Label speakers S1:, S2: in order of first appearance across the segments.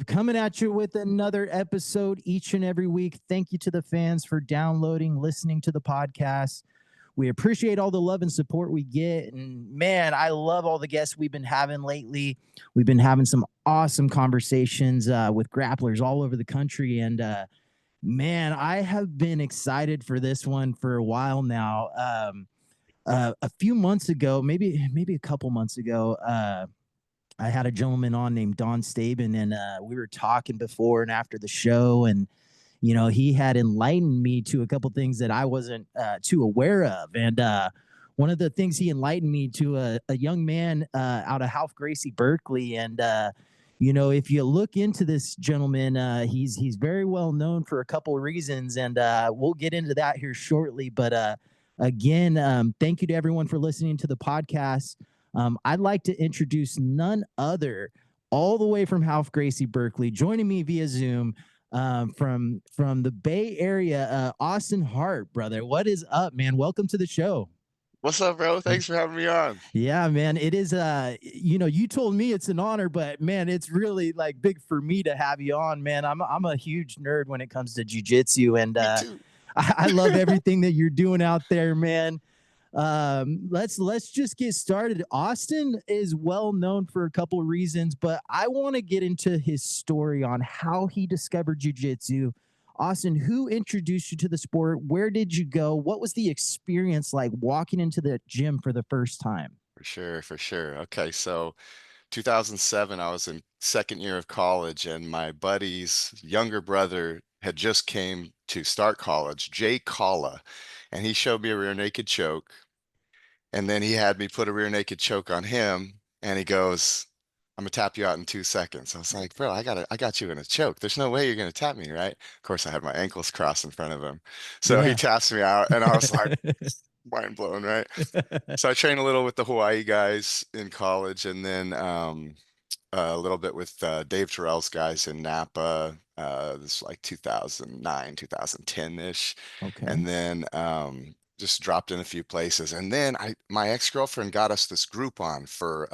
S1: Coming at you with another episode each and every week. Thank you to the fans for downloading, listening to the podcast. We appreciate all the love and support we get. And man, I love all the guests we've been having lately. We've been having some awesome conversations with grapplers all over the country. And man, I have been excited for this one for a while now. A few months ago, maybe a couple months ago, I had a gentleman on named Don Staben, and we were talking before and after the show, and he had enlightened me to a couple things that I wasn't too aware of. And one of the things he enlightened me to a young man out of Half Gracie, Berkeley. And if you look into this gentleman, he's very well known for a couple of reasons, and we'll get into that here shortly. But again, thank you to everyone for listening to the podcast. I'd like to introduce none other, all the way from Half Gracie, Berkeley, joining me via Zoom from the Bay Area, Austin Hardt, brother. What is up, man? Welcome to the show.
S2: What's up, bro? Thanks for having me on.
S1: Yeah, man. It is, you told me it's an honor, but man, it's really like big for me to have you on, man. I'm a huge nerd when it comes to jiu-jitsu, and
S2: Me too.
S1: I love everything that you're doing out there, man. Let's just get started. Austin is well known for a couple of reasons, but I want to get into his story on how he discovered jiu-jitsu. Austin, who introduced you to the sport? Where did you go? What was the experience like walking into the gym for the first time?
S2: For sure. Okay, so 2007, I was in second year of college, and my buddy's younger brother had just came to start college, Jay Kalla, and he showed me a rear naked choke. And then he had me put a rear naked choke on him, and he goes, "I'm gonna tap you out in 2 seconds." I was like, "Bro, I got you in a choke. There's no way you're gonna tap me, right?" Of course, I had my ankles crossed in front of him. So he
S1: Yeah.
S2: taps me out, and I was like, mind blown, right? So I trained a little with the Hawaii guys in college, and then a little bit with Dave Terrell's guys in Napa. This is like 2009, 2010-ish.
S1: Okay.
S2: And then just dropped in a few places. And then my ex-girlfriend got us this Groupon for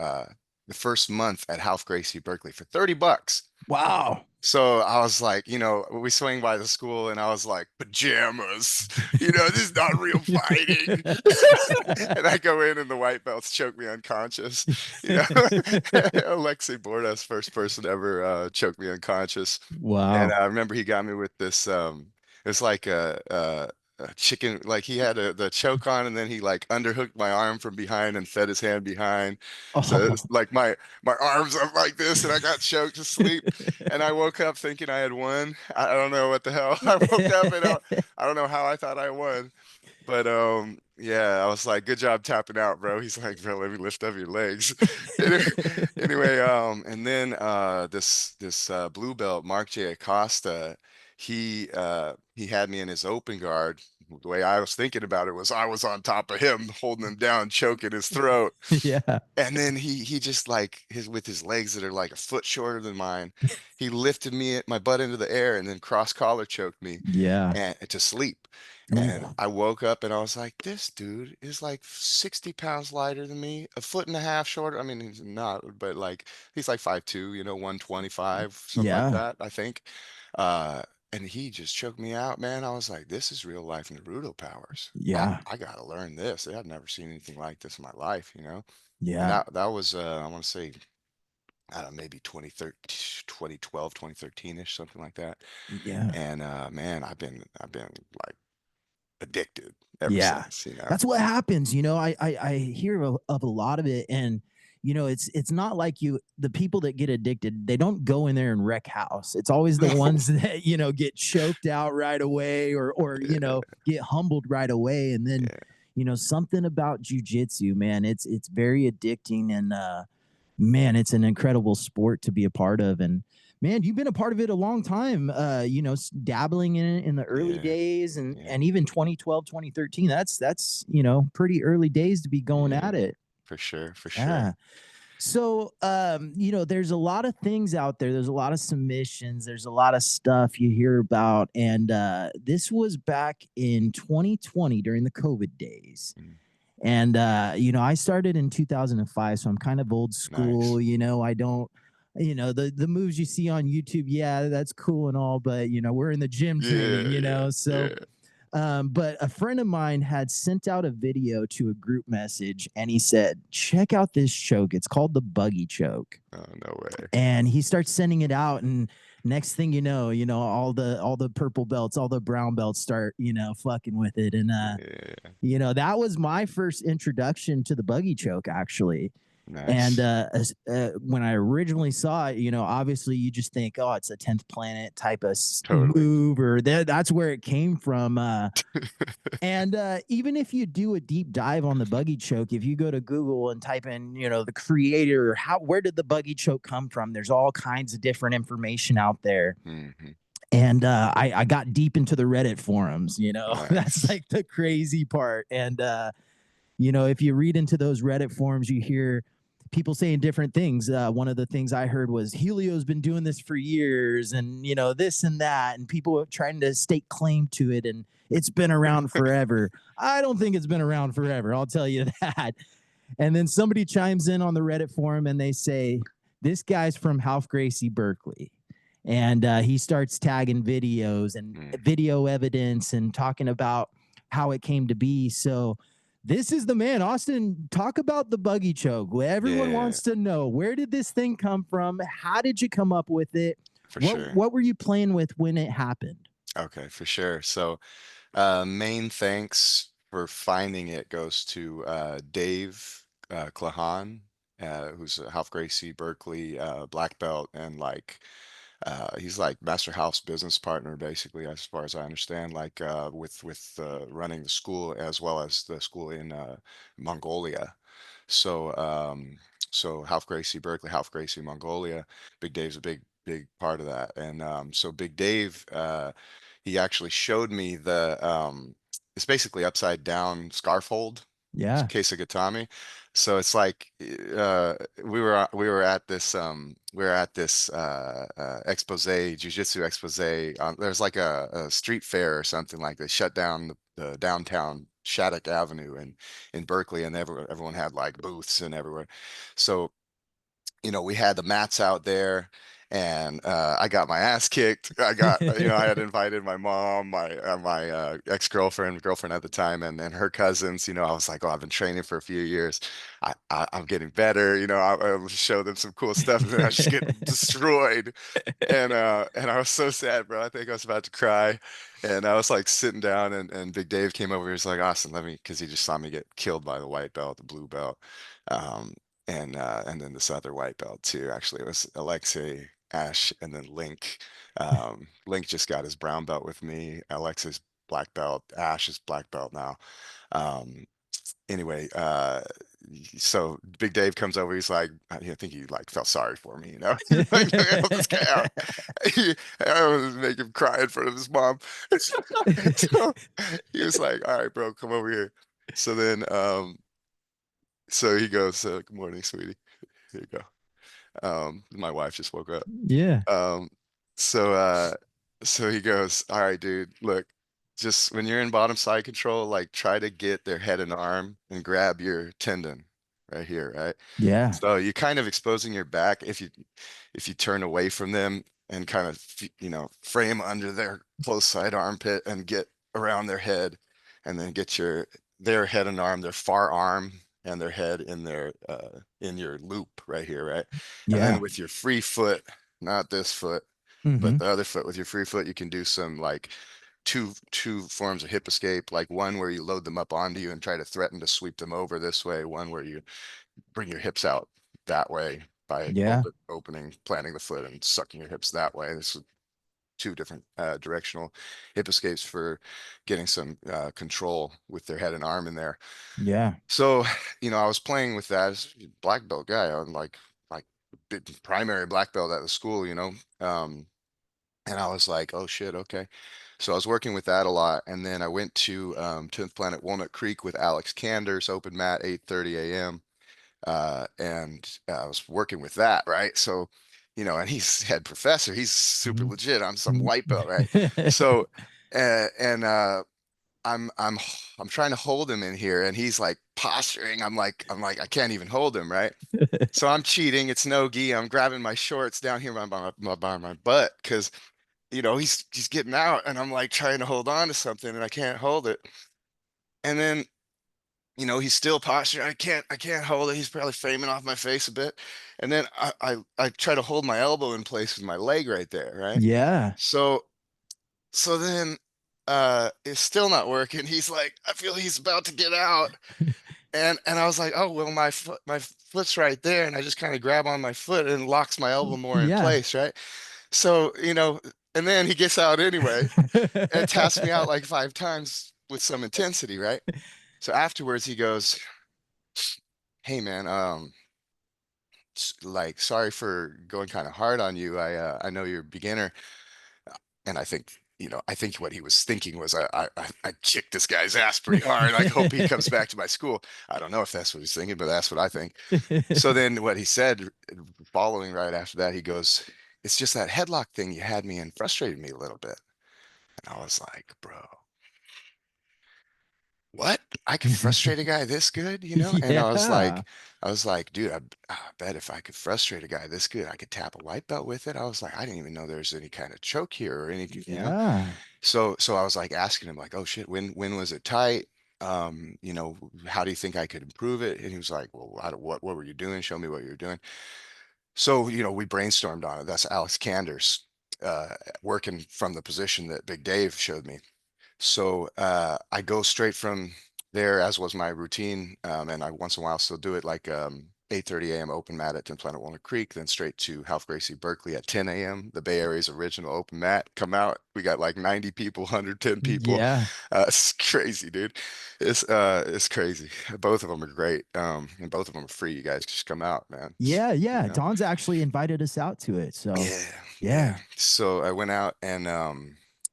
S2: the first month at Half Gracie, Berkeley for $30.
S1: Wow.
S2: So I was like, we swing by the school, and I was like, pajamas, this is not real fighting. And I go in, and the white belts choke me unconscious. Alexei Bordas, first person ever choked me unconscious.
S1: Wow.
S2: And I remember he got me with this, it's like a chicken, like he had the choke on, and then he like underhooked my arm from behind and fed his hand behind. So it's like my arms up like this, and I got choked to sleep. And I woke up thinking I had won. I don't know what the hell. I woke up, and I don't know how I thought I won. But yeah, I was like, "Good job tapping out, bro." He's like, "Bro, let me lift up your legs." Anyway, and then this blue belt, Mark J. Acosta, he had me in his open guard. The way I was thinking about it was I was on top of him, holding him down, choking his throat.
S1: Yeah.
S2: And then he just like with his legs that are like a foot shorter than mine, he lifted my butt into the air and then cross collar choked me.
S1: Yeah.
S2: And to sleep. And I woke up, and I was like, this dude is like 60 pounds lighter than me, a foot and a half shorter. I mean, he's not, but like he's like 5'2", 125, something like that, I think. And he just choked me out, man. I was like, this is real life Naruto powers.
S1: Yeah.
S2: I gotta learn this. I've never seen anything like this in my life, And
S1: Yeah.
S2: that was I want to say, I don't know, maybe 2013, 2012, 2013-ish, something like that.
S1: Yeah.
S2: And man, I've been like addicted ever
S1: Yeah.
S2: since.
S1: That's what happens. I hear of a lot of it, and it's not like the people that get addicted, they don't go in there and wreck house. It's always the ones that get choked out right away, or get humbled right away. And then something about jiu-jitsu, man, it's very addicting, and man, it's an incredible sport to be a part of. And man, you've been a part of it a long time, dabbling in it in the early days, and even 2012, 2013. That's pretty early days to be going at it.
S2: For sure.
S1: Yeah. So, there's a lot of things out there. There's a lot of submissions. There's a lot of stuff you hear about. And this was back in 2020 during the COVID days. And, I started in 2005, so I'm kind of old school.
S2: Nice.
S1: I don't, the moves you see on YouTube, yeah, that's cool and all, but we're in the gym training,
S2: Yeah, yeah,
S1: so
S2: yeah.
S1: but a friend of mine had sent out a video to a group message and he said, check out this choke. It's called the Buggy Choke.
S2: Oh, no way.
S1: And he starts sending it out. And next thing all the purple belts, all the brown belts start, fucking with it. And
S2: Yeah,
S1: that was my first introduction to the Buggy Choke, actually. And
S2: nice.
S1: when I originally saw it, obviously you just think, oh, it's a 10th planet type of
S2: Totally.
S1: move, or that's where it came from. And even if you do a deep dive on the Buggy Choke, if you go to Google and type in, the creator, where did the Buggy Choke come from? There's all kinds of different information out there.
S2: Hmm.
S1: And I got deep into the Reddit forums, that's
S2: Nice.
S1: like the crazy part. And if you read into those Reddit forums, you hear people saying different things. One of the things I heard was Helio's been doing this for years, and this and that, and people are trying to stake claim to it, and it's been around forever. I don't think it's been around forever. I'll tell you that. And then somebody chimes in on the Reddit forum and they say, "This guy's from Half Gracie, Berkeley." And he starts tagging videos and
S2: Mm.
S1: video evidence and talking about how it came to be. So this is the man. Austin, talk about the Buggy Choke. Everyone
S2: Yeah,
S1: wants to know, where did this thing come from? How did you come up with it?
S2: for
S1: What
S2: sure.
S1: what were you playing with when it happened?
S2: Okay, for sure. So, main thanks for finding it goes to Dave Klahan, who's a Half Gracie Berkeley black belt, and like he's like Master House business partner, basically, as far as I understand, like with running the school as well as the school in Mongolia. So so Half Gracie Berkeley, Half Gracie Mongolia. Big Dave's a big part of that, and so Big Dave, he actually showed me it's basically upside down scarf hold. It's
S1: Yeah.
S2: case of Gatami. So it's like we were at this expose, jiu-jitsu expose. There's like a street fair or something, like they shut down the downtown Shattuck Avenue in Berkeley, and everyone had like booths and everywhere. So we had the mats out there, and I got my ass kicked. I had invited my mom, my girlfriend at the time, and her cousins. I was like, oh, I've been training for a few years. I'm getting better. I'll show them some cool stuff, and then I just get destroyed. And I was so sad, bro. I think I was about to cry. And I was like sitting down, and Big Dave came over. He was like, Austin, because he just saw me get killed by the white belt, the blue belt. Um, and then this other white belt too. Actually, it was Alexei, Ash, and then Link. Link just got his brown belt with me. Alexei's black belt. Ash is black belt now. Um, anyway, so Big Dave comes over. He's like, I think he like felt sorry for me, He's like, help this guy out. I was make him cry in front of his mom. So he was like, all right, bro, come over here. So then, so he goes, good morning, sweetie. Here you go. My wife just woke up.
S1: Yeah.
S2: Um, so he goes, all right, dude, look, just when you're in bottom side control, like try to get their head and arm and grab your tendon right here, right?
S1: Yeah.
S2: So you're kind of exposing your back if you turn away from them and kind of frame under their close side armpit and get around their head, and then get their head and arm, their far arm and their head in your loop right here, right? And then
S1: Yeah.
S2: with your free foot, not this foot, but
S1: Mm-hmm.
S2: the other foot, with your free foot, you can do some like two forms of hip escape, like one where you load them up onto you and try to threaten to sweep them over this way, one where you bring your hips out that way by
S1: Yeah.
S2: opening, planting the foot and sucking your hips that way. This is two different directional hip escapes for getting some control with their head and arm in there.
S1: Yeah.
S2: So, I was playing with that as a black belt guy. I'm like primary black belt at the school, and I was like, oh shit, okay. So I was working with that a lot, and then I went to 10th Planet Walnut Creek with Alex Cander's open mat, 8:30 a.m. And I was working with that, right? So, and he's head professor. He's super legit. I'm some white belt, right?
S1: Mm-hmm.
S2: So, and I'm trying to hold him in here, and he's like posturing. I can't even hold him, right? So I'm cheating. It's no gi. I'm grabbing my shorts down here by my butt because he's getting out, and I'm like trying to hold on to something, and I can't hold it. And then he's still posturing. I can't hold it. He's probably framing off my face a bit. And then I try to hold my elbow in place with my leg right there, right?
S1: Yeah.
S2: So then it's still not working. He's like, I feel he's about to get out. And I was like, oh well, my foot's right there. And I just kind of grab on my foot and locks my elbow more in
S1: Yeah.
S2: place, right? So, and then he gets out anyway and taps me out like 5 times with some intensity, right? So afterwards he goes, hey man, like sorry for going kind of hard on you. I know you're a beginner. And I think what he was thinking was I kicked this guy's ass pretty hard. I hope he comes back to my school. I don't know if that's what he's thinking, but that's what I think. So then what he said following right after that, he goes, it's just that headlock thing you had me in frustrated me a little bit. And I was like, bro, what? I could frustrate a guy this good, And
S1: Yeah.
S2: I was like, dude, I bet if I could frustrate a guy this good, I could tap a white belt with it. I was like, I didn't even know there's any kind of choke here or any.
S1: Yeah.
S2: So I was like asking him like, oh shit, when was it tight? How do you think I could improve it? And he was like, well, what were you doing? Show me what you were doing. So, we brainstormed on it. That's Alex Cander's working from the position that Big Dave showed me. So I go straight from there, as was my routine, and I once in a while still do it, like 8:30 a.m. open mat at 10 Planet Walnut Creek, then straight to Half Gracie Berkeley at 10 a.m., the Bay Area's original open mat. Come out, we got like 90 people, 110 people.
S1: Yeah.
S2: It's crazy, dude. It's crazy. Both of them are great, and both of them are free. You guys just come out, man.
S1: Yeah. Yeah. Don's actually invited us out to it. So,
S2: Yeah, yeah.
S1: yeah.
S2: So I went out and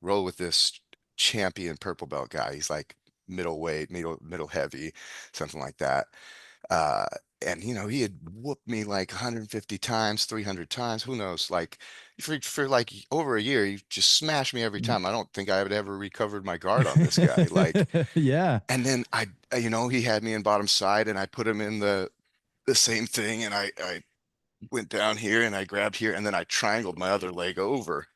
S2: rolled with this champion purple belt guy. He's like middleweight, middle heavy, something like that. Uh, and he had whooped me like 150 times, 300 times, who knows? Like for like over a year, he just smashed me every time. I don't think I had ever recovered my guard on this guy. Like,
S1: Yeah.
S2: and then he had me in bottom side, and I put him in the same thing, and I went down here and I grabbed here, and then I triangled my other leg over,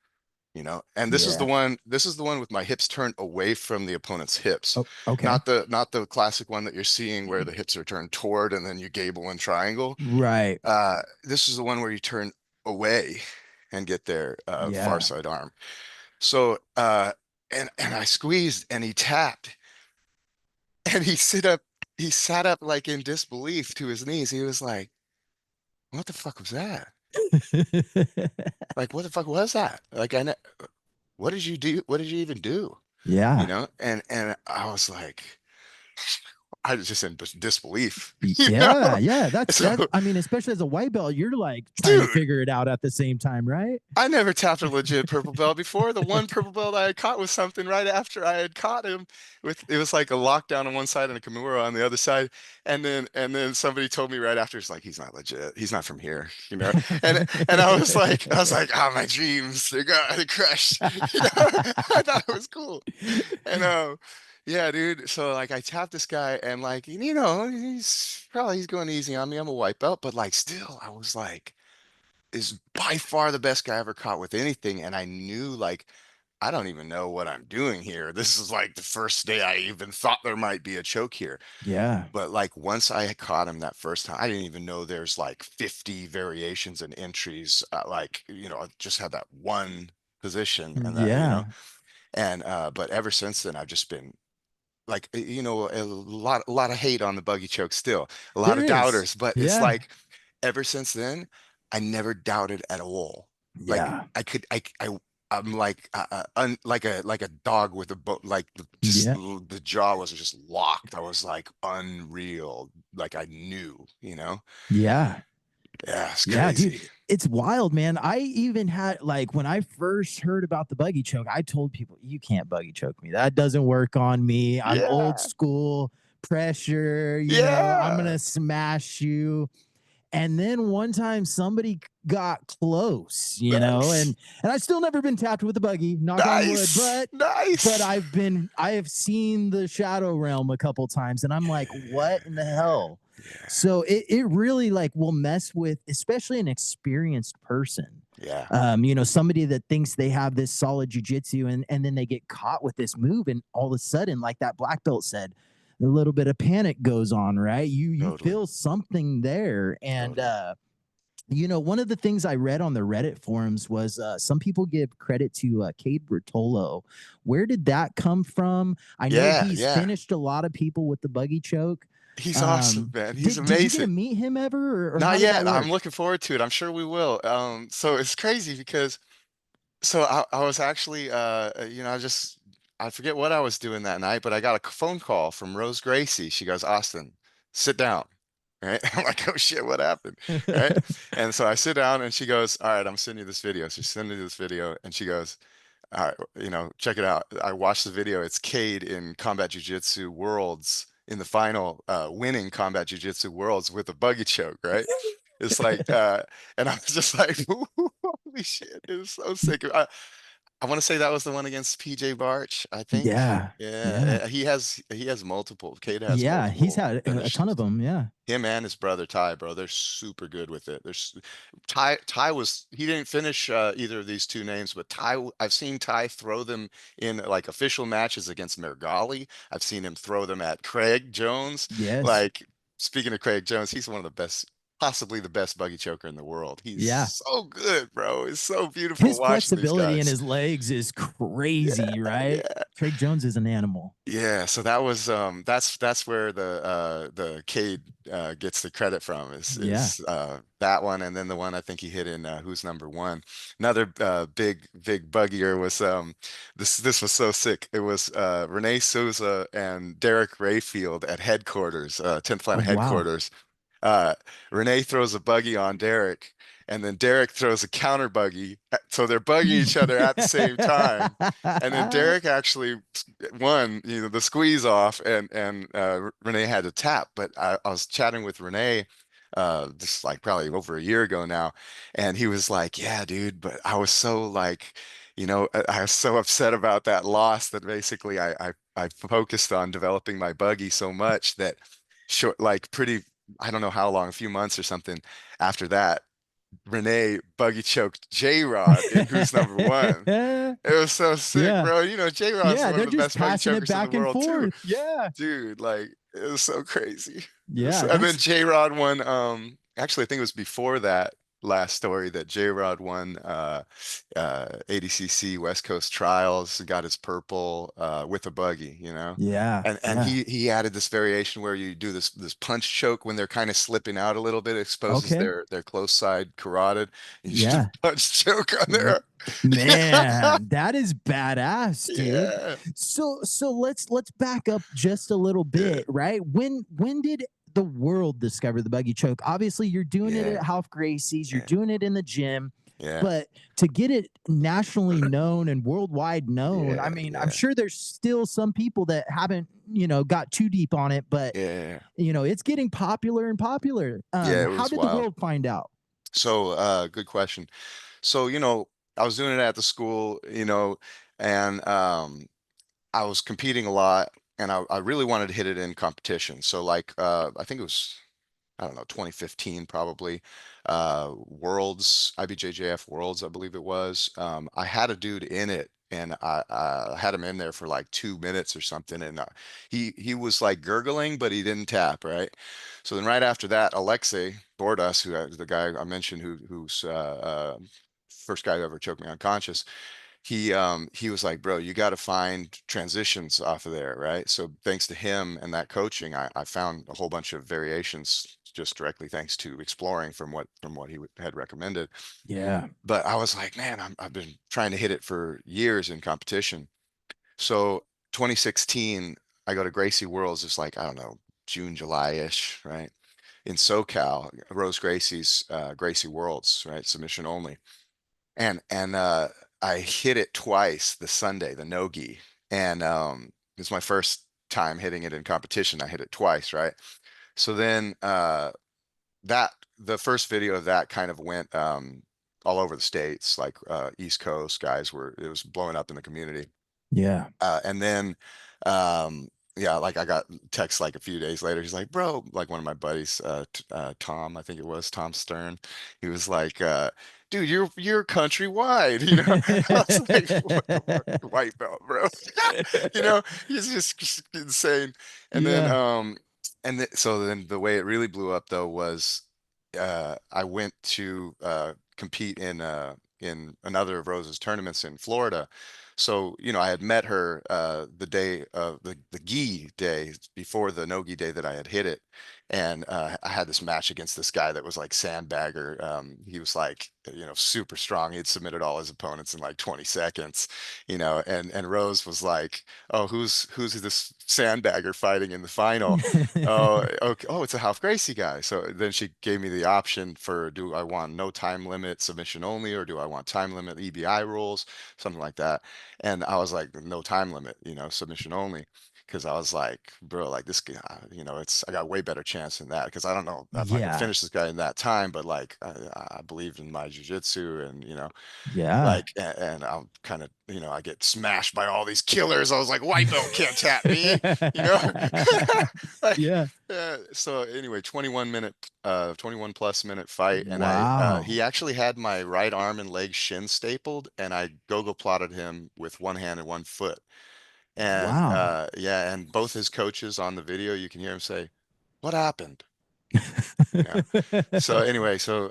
S2: and
S1: Yeah.
S2: this is the one with my hips turned away from the opponent's hips,
S1: Oh, okay.
S2: not the classic one that you're seeing where the hips are turned toward and then you gable and triangle.
S1: Right.
S2: This is the one where you turn away and get their far
S1: Yeah.
S2: side arm. So and I squeezed and he tapped, and he sat up like in disbelief to his knees. He was like, what the fuck was that? Like, what the fuck was that? Like, what did you do? What did you even do?
S1: Yeah.
S2: And I was like, I was just in disbelief,
S1: Yeah. Yeah.
S2: So,
S1: I mean, especially as a white belt, you're like trying to
S2: dude,
S1: figure it out at the same time, right?
S2: I never tapped a legit purple belt before. The one purple belt I had caught was something right after I had caught him it was like a lockdown on one side and a Kimura on the other side. And then somebody told me right after, it's like, he's not legit. He's not from here, And I was like, oh, my dreams, they're crushed. I thought it was cool. And yeah, dude. So like I tapped this guy, and like, he's going easy on me. I'm a white belt, but like still, I was like, is by far the best guy I ever caught with anything. And I knew like I don't even know what I'm doing here. This is like the first day I even thought there might be a choke here.
S1: Yeah.
S2: But like once I had caught him that first time, I didn't even know there's like 50 variations and entries. Like, I just had that one position, and
S1: Yeah.
S2: and but ever since then I've just been like, a lot of hate on the Buggy Choke still, a lot
S1: There
S2: of
S1: is.
S2: doubters, but it's
S1: Yeah.
S2: like ever since then I never doubted at all. Like
S1: Yeah.
S2: I could I'm like like a dog with a boat, like
S1: Yeah.
S2: the jaw was just locked. I was like unreal, like I knew,
S1: Yeah.
S2: yeah, it's
S1: Yeah, dude.
S2: crazy.
S1: It's wild, man. I even had like when I first heard about the buggy choke, I told people, you can't buggy choke me. That doesn't work on me. I'm old
S2: Yeah,
S1: school pressure, I'm
S2: yeah,
S1: gonna smash you. And then one time somebody got close,
S2: Nice.
S1: and I still never been tapped with a buggy, knock on wood,
S2: Nice.
S1: but
S2: Nice.
S1: I have seen the shadow realm a couple times, and I'm like, what in the hell?
S2: Yeah.
S1: So it really like will mess with, especially an experienced person.
S2: Yeah.
S1: Somebody that thinks they have this solid jujitsu, and then they get caught with this move, and all of a sudden, like that black belt said, a little bit of panic goes on, right? You
S2: Totally.
S1: feel something there, and
S2: Totally.
S1: one of the things I read on the Reddit forums was some people give credit to Cade Bertolo. Where did that come from? I know
S2: Yeah.
S1: he's
S2: Yeah.
S1: finished a lot of people with the buggy choke.
S2: He's awesome, man. He's
S1: Did you get to
S2: amazing.
S1: meet him ever, or how
S2: Not
S1: did that
S2: yet. I'm
S1: work?
S2: looking forward to it. I'm sure we will. So it's crazy because so I was actually I forget what I was doing that night, but I got a phone call from Rose Gracie. She goes, Austin, sit down. Right. I'm like, oh shit, what happened? Right. And so I sit down and she goes, all right, I'm sending you this video. So she sends me this video and she goes, all right, check it out. I watched the video. It's Cade in Combat Jiu-Jitsu Worlds in the final, winning Combat Jiu-Jitsu Worlds with a buggy choke, right? It's like, and I was just like, holy shit, it was so sick. I want to say that was the one against PJ Barch, I think.
S1: Yeah, yeah,
S2: Yeah, he has multiple. Cade has
S1: yeah. He's
S2: multiple
S1: had a ton of
S2: finishes.
S1: them. Yeah.
S2: Him and his brother Ty, bro, they're super good with it. There's Ty was he didn't finish either of these two names, but I've seen Ty throw them in like official matches against Mergali. I've seen him throw them at Craig Jones.
S1: Yes.
S2: Like speaking of Craig Jones, he's one of the best, possibly the best buggy choker in the world. He's
S1: Yeah.
S2: so good, bro. It's so beautiful
S1: His
S2: watching these
S1: flexibility in
S2: guys.
S1: his legs is
S2: Yeah,
S1: crazy, right?
S2: yeah.
S1: Craig Jones is an animal.
S2: Yeah, so that was that's where the Cade gets the credit from
S1: Yeah.
S2: is that one, and then the one I think he hit in Who's Number One. Another big buggier was this was so sick. It was Renee Souza and Derek Rayfield at headquarters, 10th
S1: Oh
S2: Planet
S1: wow.
S2: headquarters. uh Renee throws a buggy on Derek, and then Derek throws a counter buggy, so they're bugging each other at the same time. And then Derek actually won, the squeeze off, and Renee had to tap. But I was chatting with Renee, just like probably over a year ago now, and he was like, "Yeah, dude, but I was so like, I was so upset about that loss that basically I focused on developing my buggy so much that short, like pretty, I don't know how long, a few months or something after that, Renee buggy choked J-Rod in Who's Number One. It was so sick,
S1: Yeah.
S2: bro. J-Rod's
S1: Yeah,
S2: one of
S1: they're
S2: the
S1: just
S2: best buggy
S1: passing it
S2: chokers in the
S1: back and
S2: world too.
S1: forth. Yeah.
S2: Dude, like it was so crazy.
S1: Yeah,
S2: And then
S1: that's
S2: J-Rod won, actually I think it was before that last story that J-Rod won ADCC West Coast Trials, got his purple with a buggy,
S1: yeah,
S2: and
S1: yeah.
S2: he added this variation where you do this punch choke when they're kind of slipping out a little bit, exposes
S1: Okay.
S2: their close side carotid. You just
S1: Yeah.
S2: punch choke on
S1: R-
S2: there.
S1: Man, that is badass, dude.
S2: Yeah,
S1: So let's back up just a little
S2: yeah,
S1: bit, right? When did the world discover the buggy choke? Obviously, you're doing it
S2: yeah,
S1: at Half Gracie's, you're
S2: yeah,
S1: doing it in the gym,
S2: yeah,
S1: but to get it nationally known and worldwide known, I
S2: yeah,
S1: mean, I'm
S2: yeah,
S1: sure there's still some people that haven't, got too deep on it, but
S2: yeah,
S1: it's getting popular and popular.
S2: yeah. It
S1: How
S2: was
S1: did the
S2: wild.
S1: world find out?
S2: So, good question. So, I was doing it at the school, and I was competing a lot, and I really wanted to hit it in competition. So, like, I think it was, I don't know, 2015 probably, Worlds, IBJJF Worlds, I believe it was. I had a dude in it, and I had him in there for like 2 minutes or something, and he was like gurgling, but he didn't tap, right? So then right after that, Alexei Bordas, the guy I mentioned, who's first guy who ever choked me unconscious, he was like, bro, you got to find transitions off of there, right? So thanks to him and that coaching, I found a whole bunch of variations just directly thanks to exploring from what he had recommended.
S1: Yeah.
S2: But I was like, man, I've been trying to hit it for years in competition. So 2016, I go to Gracie Worlds. It's like, I don't know, June, July-ish, right? In SoCal, Rose Gracie's Gracie Worlds, right? Submission only. And I hit it twice the Sunday, the no-gi. And it's my first time hitting it in competition. I hit it twice, right? So then that the first video of that kind of went all over the states, like East Coast guys were, it was blowing up in the community.
S1: Yeah.
S2: And then, um, yeah, like I got text like a few days later. He's like, bro, like one of my buddies, Tom, I think it was Tom Stern. He was like, dude, you're countrywide, you know. I was like, what the fuck, white belt, bro? You know, he's just insane. And then,
S1: Yeah.
S2: so then the way it really blew up though was, I went to compete in another of Rose's tournaments in Florida. So, you know, I had met her the day of the gi day before the no gi day that I had hit it. And I had this match against this guy that was like sandbagger. He was like, you know, super strong. He'd submitted all his opponents in like 20 seconds, you know, and Rose was like, oh, who's this sandbagger fighting in the final? Oh, okay. Oh, it's a Half Gracie guy. So then she gave me the option for, do I want no time limit submission only, or do I want time limit EBI rules, something like that. And I was like, no time limit, you know, submission only. Because I was like, bro, like this guy, you know, I got way better chance than that. Because I don't know if I can
S1: Yeah.
S2: finish this guy in that time, but like I believe in my jujitsu, and you know,
S1: Yeah.
S2: like, and I'm kind of, you know, I get smashed by all these killers. I was like, white belt can't tap me, you know. Like,
S1: Yeah.
S2: so anyway, 21 plus minute fight, and he
S1: Wow.
S2: actually had my right arm and leg shin stapled, and I go plotted him with one hand and one foot. And
S1: Wow.
S2: yeah, and both his coaches on the video, you can hear him say, "What happened?" You know. So anyway, so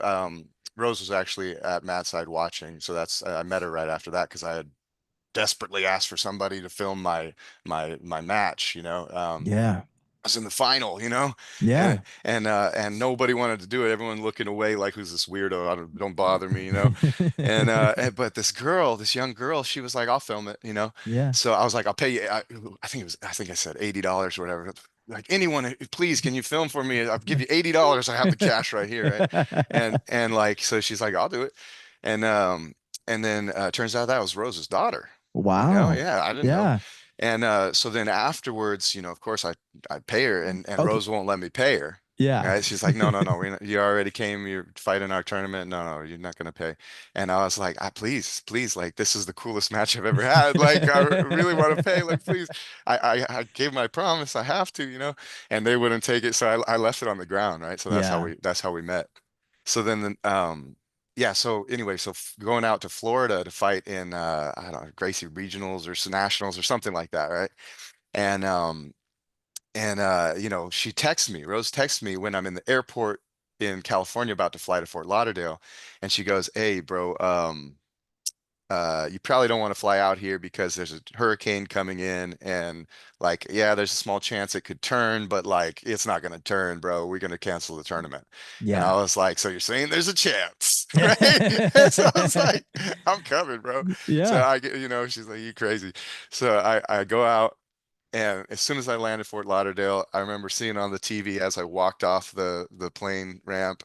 S2: Rose was actually at Matt's side watching. So that's, I met her right after that because I had desperately asked for somebody to film my match, you know.
S1: Yeah.
S2: I was in the final, you know, and
S1: Yeah.
S2: and nobody wanted to do it. Everyone looking away, like, who's this weirdo? Don't bother me, you know. But this girl, this young girl, she was like, I'll film it, you know.
S1: Yeah.
S2: So I was like, I'll pay you. I think I said $80 or whatever. Like, anyone, please, can you film for me? I'll give you $80. I have the cash right here, right? And like, so she's like, I'll do it. And and then turns out that was Rose's daughter. You know,
S1: Wow.
S2: yeah, I didn't know.
S1: Yeah.
S2: And so then afterwards, you know, of course I pay her, and
S1: Okay.
S2: Rose won't let me pay her.
S1: Yeah.
S2: Right? She's like, no, no, no, you already came, you're fighting our tournament. No, no, you're not gonna pay. And I was like, please, please, like, this is the coolest match I've ever had. Like, I really want to pay. Like, please. I gave my promise, I have to, you know. And they wouldn't take it. So I left it on the ground, right? So
S1: Yeah.
S2: that's how we met. So then yeah, so anyway, so going out to Florida to fight in I don't know, Gracie regionals or nationals or something like that, right? And you know, she texts me, Rose texts me when I'm in the airport in California about to fly to Fort Lauderdale, and she goes, "Hey, bro, you probably don't want to fly out here because there's a hurricane coming in, and like, yeah, there's a small chance it could turn, but like, it's not going to turn, bro. We're going to cancel the tournament." And I
S1: Yeah.
S2: was like, so you're saying there's a chance, right? And so I was like, I'm coming, bro. So
S1: Yeah.
S2: I get, you know, she's like, you crazy. So I go out, and as soon as I landed Fort Lauderdale, I remember seeing on the TV as I walked off the plane ramp,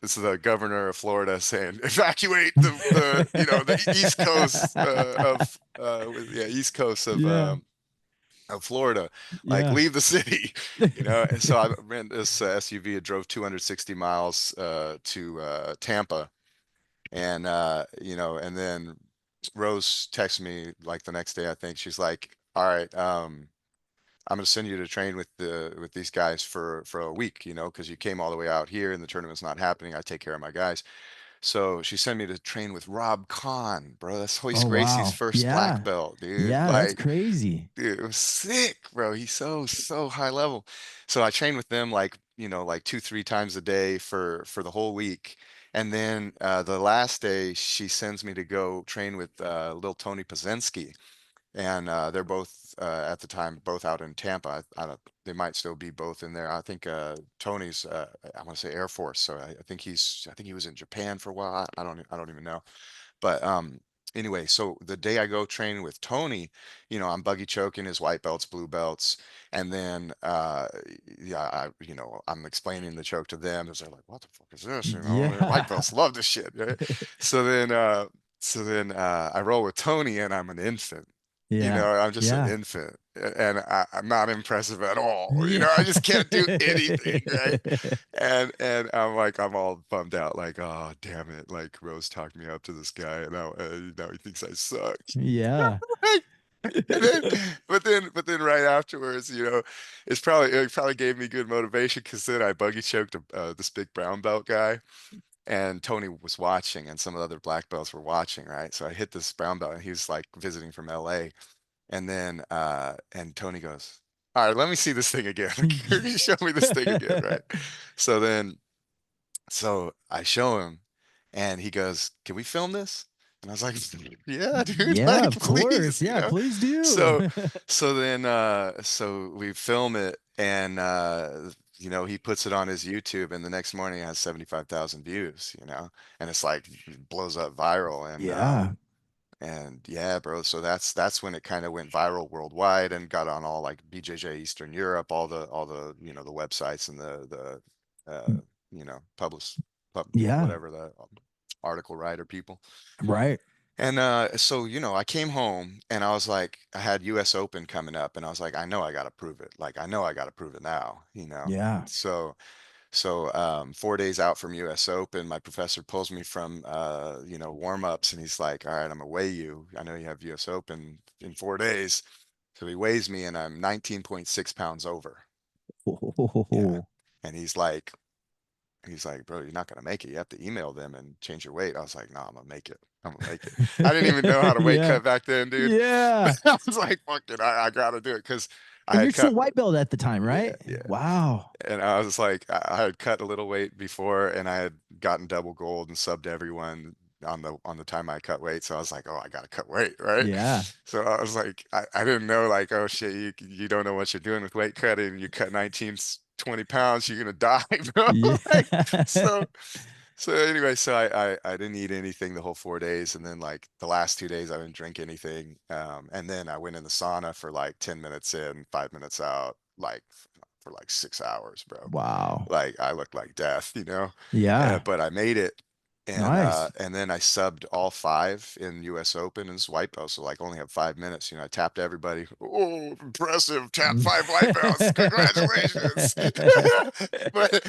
S2: this is the governor of Florida saying, "Evacuate the you know, the East Coast yeah, East Coast
S1: Yeah.
S2: of Florida, like,
S1: Yeah.
S2: leave the city," you know. And so I ran this SUV. It drove 260 miles to Tampa, and you know, and then Rose texted me like the next day. I think she's like, "All right, I'm gonna send you to train with these guys for a week, you know, because you came all the way out here and the tournament's not happening. I take care of my guys." So she sent me to train with Rob Kahn, bro. That's Hoist
S1: Oh
S2: Gracie's
S1: wow.
S2: first black
S1: Yeah.
S2: belt, dude.
S1: Yeah, that's
S2: Like,
S1: crazy.
S2: dude, it was sick, bro. He's so high level. So I trained with them, like, you know, like 2, 3 times a day for the whole week. And then the last day, she sends me to go train with Lil Tony Pozensky, and they're both at the time both out in Tampa. I don't, they might still be both in there. I think Tony's I want to say Air Force, so I think he was in Japan for a while. I don't even know. But anyway, so the day I go train with Tony, you know, I'm buggy choking his white belts, blue belts, and then yeah, you know, I'm explaining the choke to them. They're like, "What the fuck is this?" You know, the white
S1: Yeah.
S2: belts love this shit, right? So then I roll with Tony, and I'm an infant.
S1: Yeah.
S2: I'm just an
S1: Yeah.
S2: infant and I'm not impressive at all.
S1: Yeah.
S2: I just can't do anything, right? And I'm all bummed out, like, oh damn it, like Rose talked me up to this guy, and now he thinks I suck.
S1: Yeah.
S2: And then, but then right afterwards, it probably gave me good motivation because then I buggy choked this big brown belt guy, and Tony was watching, and some of the other black belts were watching, right? So I hit this brown belt, and he was like visiting from LA, and then and Tony goes, "All right, let me see this thing again. Can you show me this thing again, right?" So then so I show him, and he goes, "Can we film this?" And I was like, "Yeah, dude,
S1: Yeah,
S2: like
S1: of course.
S2: please,
S1: Yeah, please do.
S2: So so we film it, and he puts it on his YouTube, and the next morning it has 75,000 views, and it's like blows up viral,
S1: Yeah.
S2: and yeah, bro. So that's when it kind of went viral worldwide and got on all like BJJ Eastern Europe, all the the websites and the publish
S1: Yeah.
S2: whatever the article writer people.
S1: Right.
S2: And so I came home and I was like, I had US Open coming up, and I was like, I know I got to prove it. Like I know I got to prove it now.
S1: Yeah.
S2: So 4 days out from US Open, my professor pulls me from warm-ups, and he's like, "All right, I'm gonna weigh you. I know you have US Open in 4 days." So he weighs me, and I'm 19.6 pounds over. Yeah.
S1: Oh,
S2: And he's like, "Bro, you're not gonna make it. You have to email them and change your weight." I was like, "No, I'm gonna make it. I'm gonna make it." I didn't even know how to weight
S1: yeah.
S2: cut back then, dude.
S1: Yeah.
S2: But I was like, "Fuck it, I gotta do it," because I
S1: And you're
S2: had
S1: still
S2: cut.
S1: white belt at the time,
S2: Yeah,
S1: right?
S2: yeah.
S1: Wow.
S2: And I was like, I had cut a little weight before, and I had gotten double gold and subbed everyone on the time I cut weight. So I was like, oh, I gotta cut weight, right?
S1: Yeah.
S2: So I was like, I didn't know, like, oh shit, you don't know what you're doing with weight cutting. You cut 19, 20 pounds, you're gonna die, bro.
S1: Yeah.
S2: Like, so so anyway, so I didn't eat anything the whole 4 days, and then like the last 2 days I didn't drink anything. And then I went in the sauna for like 10 minutes in, 5 minutes out, like for like 6 hours, bro.
S1: Wow.
S2: Like I looked like death,
S1: Yeah.
S2: but I made it.
S1: Nice.
S2: And then I subbed all five in US Open and white belt, so like only have 5 minutes. I tapped everybody. Oh, impressive! Tap five white belts. Congratulations. but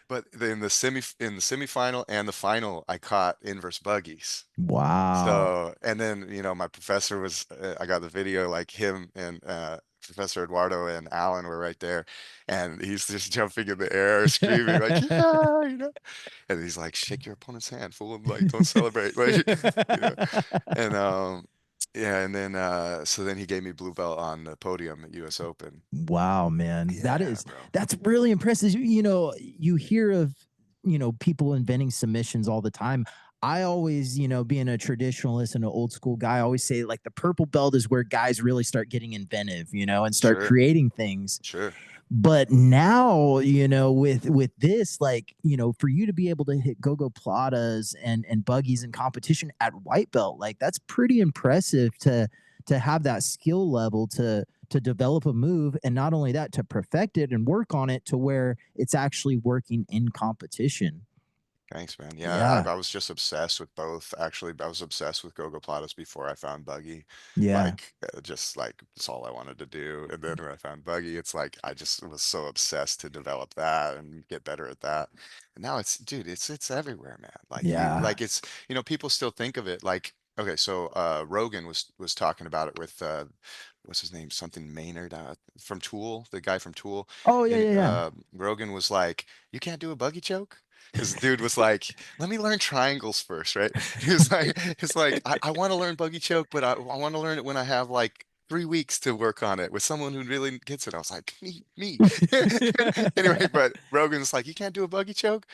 S2: but in the semifinal and the final, I caught inverse buggies.
S1: Wow.
S2: So, and then, my professor I got the video, like him and Professor Eduardo and Alan were right there, and he's just jumping in the air, screaming, like, yeah, and he's like, shake your opponent's hand, fool him, like, don't celebrate, like, you know, and, yeah, and then, so then he gave me blue belt on the podium at US Open.
S1: Wow, man.
S2: Yeah, bro.
S1: That's really impressive. You hear of, people inventing submissions all the time. I always, being a traditionalist and an old school guy, I always say like the purple belt is where guys really start getting inventive, and start
S2: Sure,
S1: creating things.
S2: sure.
S1: But now, with this, like, for you to be able to hit go-go platas and buggies in competition at white belt, like that's pretty impressive to have that skill level to develop a move, and not only that, to perfect it and work on it to where it's actually working in competition.
S2: Thanks, man. Yeah,
S1: Yeah.
S2: I was just obsessed with both. Actually, I was obsessed with Gogo Platas before I found Buggy.
S1: Yeah.
S2: Like, just like it's all I wanted to do. And then when I found Buggy, it's like I just was so obsessed to develop that and get better at that. And now dude, it's everywhere, man. Like
S1: Yeah.
S2: it's people still think of it like, okay, so Rogan was talking about it with what's his name? Something Maynard from Tool, the guy from Tool.
S1: Oh, yeah,
S2: And
S1: yeah, yeah.
S2: Rogan was like, "You can't do a Buggy choke?" Because the dude was like, let me learn triangles first, right? He's like, I want to learn buggy choke, but I want to learn it when I have like 3 weeks to work on it with someone who really gets it. I was like, me. Anyway, but Rogan's like, you can't do a buggy choke?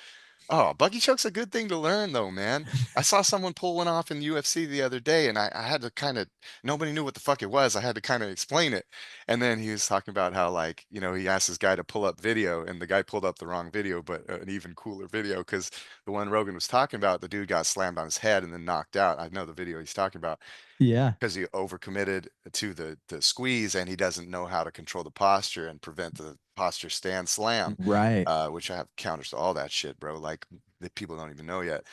S2: Oh, buggy choke's a good thing to learn though, man. I saw someone pull one off in the UFC the other day, and I had to kind of, nobody knew what the fuck it was. I had to kind of explain it. And then he was talking about how, like, he asked this guy to pull up video, and the guy pulled up the wrong video, but an even cooler video, because the one Rogan was talking about, the dude got slammed on his head and then knocked out. I know the video he's talking about,
S1: Yeah.
S2: because he overcommitted to the squeeze, and he doesn't know how to control the posture and prevent the posture stand slam,
S1: Right.
S2: which I have counters to all that shit, bro. Like that people don't even know yet.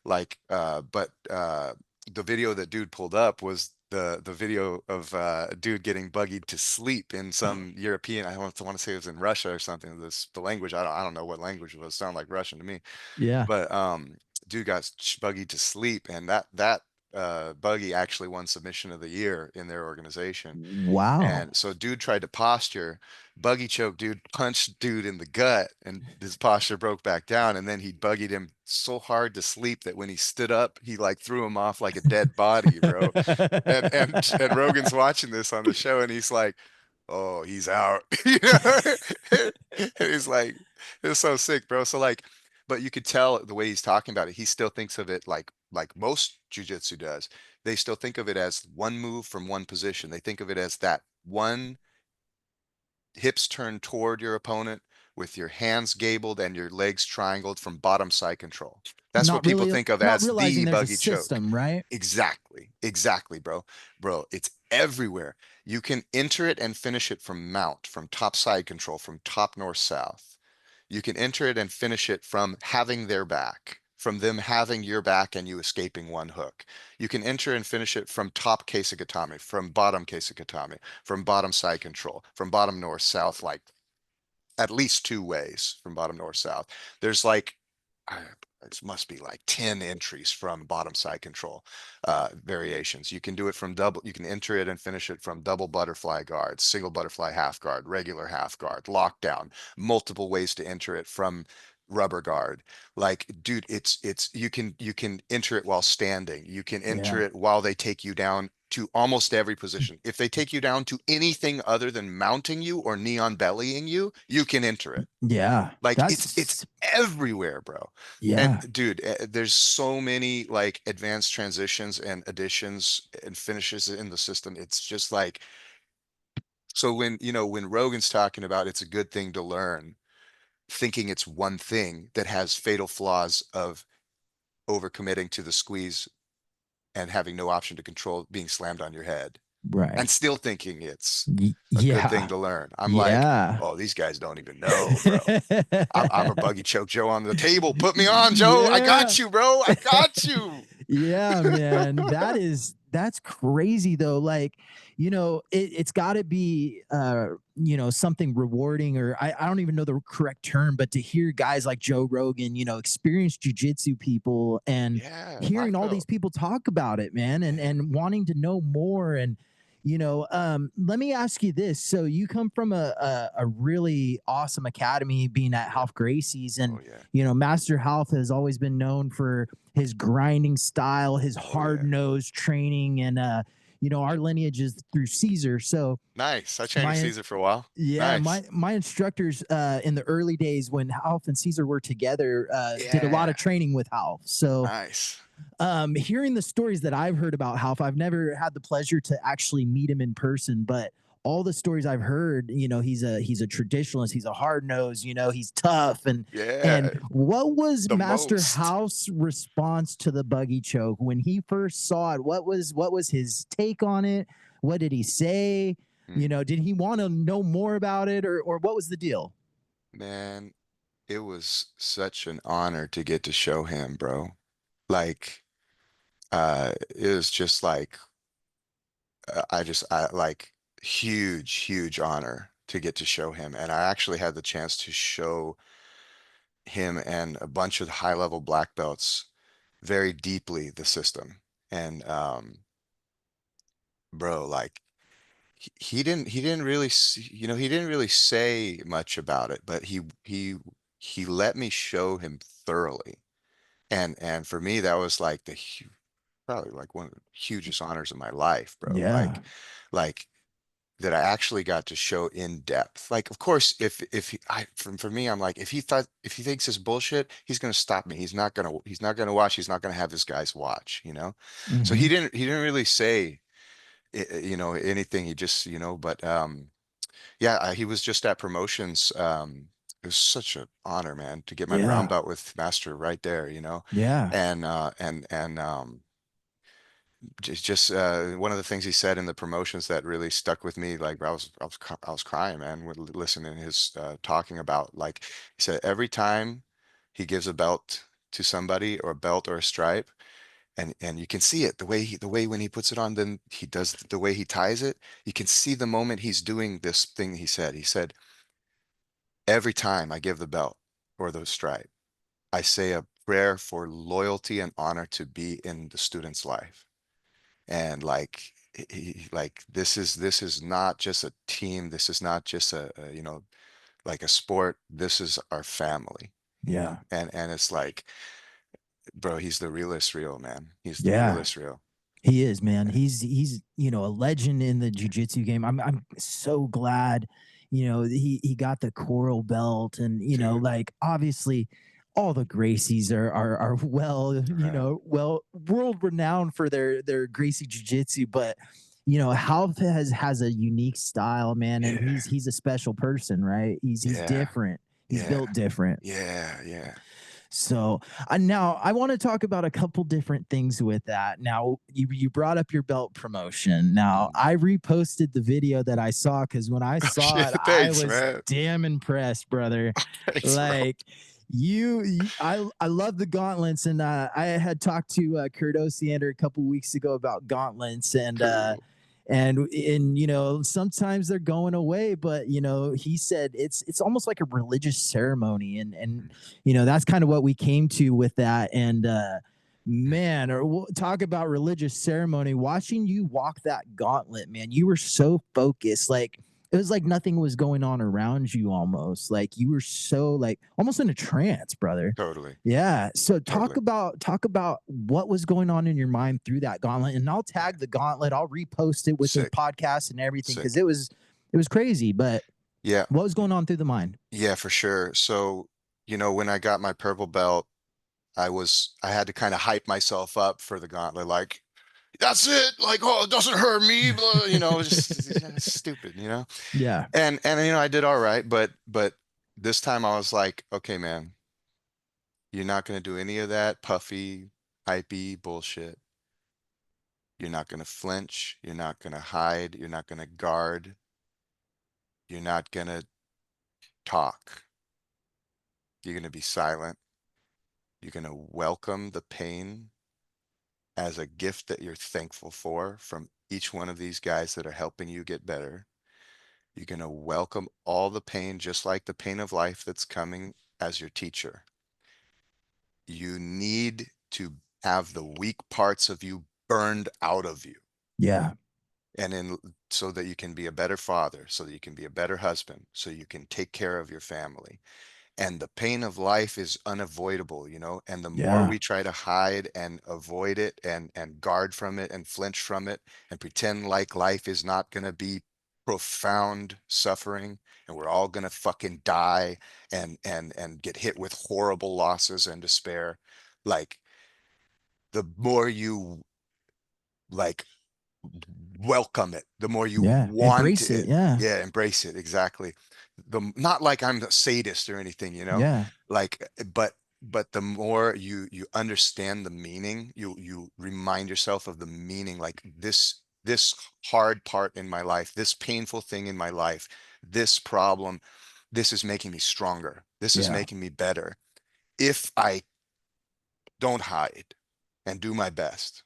S2: Like, but the video that dude pulled up was the video of a dude getting buggied to sleep in some European, I want to say it was in Russia or something. The language, I don't know what language it was. It sounded like Russian to me.
S1: Yeah.
S2: But dude got buggied to sleep, and that buggy actually won submission of the year in their organization.
S1: Wow.
S2: And so dude tried to posture, buggy choke, dude punched dude in the gut, and his posture broke back down. And then he buggied him so hard to sleep that when he stood up, he like threw him off like a dead body, bro. And Rogan's watching this on the show, and he's like, "Oh, he's out." You know? And he's like, "It's so sick, bro." So like, but you could tell the way he's talking about it, he still thinks of it like most jujitsu does. They still think of it as one move from one position. They think of it as that one hips turned toward your opponent with your hands gabled and your legs triangled from bottom side control. That's what
S1: Not
S2: people
S1: really,
S2: think of
S1: not
S2: as
S1: realizing
S2: the
S1: there's a
S2: buggy choke.
S1: system, right?
S2: Exactly. Exactly, bro. Bro, it's everywhere. You can enter it and finish it from mount, from top side control, from top north south. You can enter it and finish it from having their back, from them having your back and you escaping one hook. You can enter and finish it from top Kesagatame, from bottom Kesagatame, from bottom side control, from bottom north south, like at least two ways from bottom north south. There's like it must be like 10 entries from bottom side control variations. You can do it from double, you can enter it and finish it from double butterfly guard, single butterfly half guard, regular half guard, lockdown, multiple ways to enter it from rubber guard. Like, dude, it's you can enter it while standing. You can enter
S1: Yeah.
S2: it while they take you down to almost every position. If they take you down to anything other than mounting you or neon bellying you, you can enter it.
S1: Yeah.
S2: Like it's
S1: That's
S2: everywhere, bro. And
S1: yeah.
S2: dude, there's so many like advanced transitions and additions and finishes in the system. It's just like, so when, when Rogan's talking about it's a good thing to learn, thinking it's one thing that has fatal flaws of overcommitting to the squeeze and having no option to control being slammed on your head, and
S1: Right.
S2: still thinking it's a good thing
S1: Yeah.
S2: to learn. I'm like,
S1: Yeah.
S2: oh, these guys don't even know, bro. I'm a buggy choke Joe on the table. Put me on, Joe. I
S1: Yeah.
S2: got you, bro. I got you.
S1: Yeah, man. That's crazy though. Like, it's gotta be something rewarding, or I don't even know the correct term, but to hear guys like Joe Rogan, experienced jujitsu people and
S2: Yeah,
S1: hearing
S2: black
S1: all these
S2: belt.
S1: people talk about it, man, and
S2: Yeah,
S1: wanting to know more. And let me ask you this. So you come from a really awesome academy being at
S2: yeah.
S1: Half Gracie's,
S2: Oh
S1: and
S2: yeah.
S1: Master Health has always been known for his grinding style, his
S2: Oh
S1: hard
S2: yeah.
S1: nosed training, and our lineage is through Caesar. So
S2: Nice. I trained with
S1: my
S2: Caesar for a while.
S1: yeah,
S2: Nice.
S1: my instructors in the early days when Half and Caesar were together did a lot
S2: Yeah.
S1: of training with Half. So
S2: Nice.
S1: hearing the stories that I've heard about Half, I've never had the pleasure to actually meet him in person, but all the stories I've heard, he's a traditionalist, he's a hard nose, he's tough, and
S2: Yeah.
S1: what was
S2: The
S1: Master
S2: most.
S1: House response to the buggy choke when he first saw it? What was his take on it? What did he say?
S2: Mm,
S1: Did he want to know more about it, or what was the deal?
S2: man, it was such an honor to get to show him, bro. Like, it was just like I like huge honor to get to show him. And I actually had the chance to show him and a bunch of high level black belts very deeply the system. And bro, like he didn't really he didn't really say much about it, but he let me show him thoroughly. And for me that was like probably like one of the hugest honors of my life, bro.
S1: Yeah.
S2: Like that I actually got to show in depth. Like, of course, if he, I for me, I'm like, if he thinks it's bullshit, he's gonna stop me. He's not gonna watch. He's not gonna have his guys watch. So
S1: Hmm.
S2: he didn't really say anything. He just but yeah, he was just at promotions. It was such an honor, man, to get my brown
S1: Yeah.
S2: belt with Master right there.
S1: Yeah.
S2: And just one of the things he said in the promotions that really stuck with me, like I was crying, man, with listening to his talking about, like he said every time he gives a belt to somebody or a belt or a stripe, and you can see it the way when he puts it on, then he does the way he ties it. You can see the moment he's doing this thing. He said, every time I give the belt or the stripe, I say a prayer for loyalty and honor to be in the student's life. And like this is not just a team. This is not just like a sport. This is our family,
S1: Yeah.
S2: and it's like, bro, he's the realest real, man. He's the
S1: Yeah.
S2: realest real.
S1: He is, man.
S2: Yeah,
S1: He's a legend in the jiu-jitsu game. I'm so glad, he got the coral belt, and
S2: dude.
S1: like, obviously all the Gracies are well,
S2: Right.
S1: well, world renowned for their Gracie jiu-jitsu, but Half has a unique style, man, and
S2: Yeah.
S1: he's a special person, right? He's
S2: Yeah.
S1: different. He's
S2: Yeah.
S1: built different.
S2: Yeah. Yeah.
S1: So now I want to talk about a couple different things with that. Now you brought up your belt promotion. Now
S2: Mm.
S1: I reposted the video that I saw because when I
S2: Oh
S1: saw
S2: shit.
S1: it, I
S2: Thanks,
S1: was
S2: man.
S1: damn impressed, brother.
S2: Thanks, bro.
S1: Like I love the gauntlets, and I had talked to Kurt Osiander a couple weeks ago about gauntlets,
S2: Cool.
S1: and sometimes they're going away, but he said it's almost like a religious ceremony, and that's kind of what we came to with that. And man, or we'll talk about religious ceremony, watching you walk that gauntlet, man, you were so focused, like it was like nothing was going on around you, almost like you were so, like, almost in a trance, brother.
S2: Totally.
S1: Yeah. So talk
S2: Totally.
S1: about what was going on in your mind through that gauntlet, and I'll tag the gauntlet. I'll repost it with the
S2: Sick.
S1: podcast and everything, because
S2: Sick.
S1: it was crazy. But
S2: Yeah.
S1: what was going on through the mind?
S2: Yeah, for sure. So, when I got my purple belt, I had to kind of hype myself up for the gauntlet. Like, that's it. Like, oh, it doesn't hurt me, but just stupid,
S1: Yeah.
S2: And I did all right, but this time I was like, okay, man, you're not gonna do any of that puffy, hypey bullshit. You're not gonna flinch. You're not gonna hide. You're not gonna guard. You're not gonna talk. You're gonna be silent. You're gonna welcome the pain as a gift that you're thankful for from each one of these guys that are helping you get better. You're going to welcome all the pain, just like the pain of life that's coming as your teacher. You need to have the weak parts of you burned out of you.
S1: Yeah.
S2: And in so that you can be a better father, so that you can be a better husband, so you can take care of your family. And the pain of life is unavoidable, and the more
S1: Yeah.
S2: we try to hide and avoid it and guard from it and flinch from it and pretend like life is not going to be profound suffering and we're all going to fucking die and get hit with horrible losses and despair, like, the more you, like, welcome it, the more you
S1: Yeah.
S2: want
S1: Embrace it.
S2: it.
S1: Yeah.
S2: Yeah, embrace it. Exactly. Not like I'm a sadist or anything,
S1: Yeah.
S2: like, but the more you understand the meaning, you remind yourself of the meaning, like this hard part in my life, this painful thing in my life, this problem, this is making me stronger. This is
S1: Yeah.
S2: making me better. If I don't hide and do my best.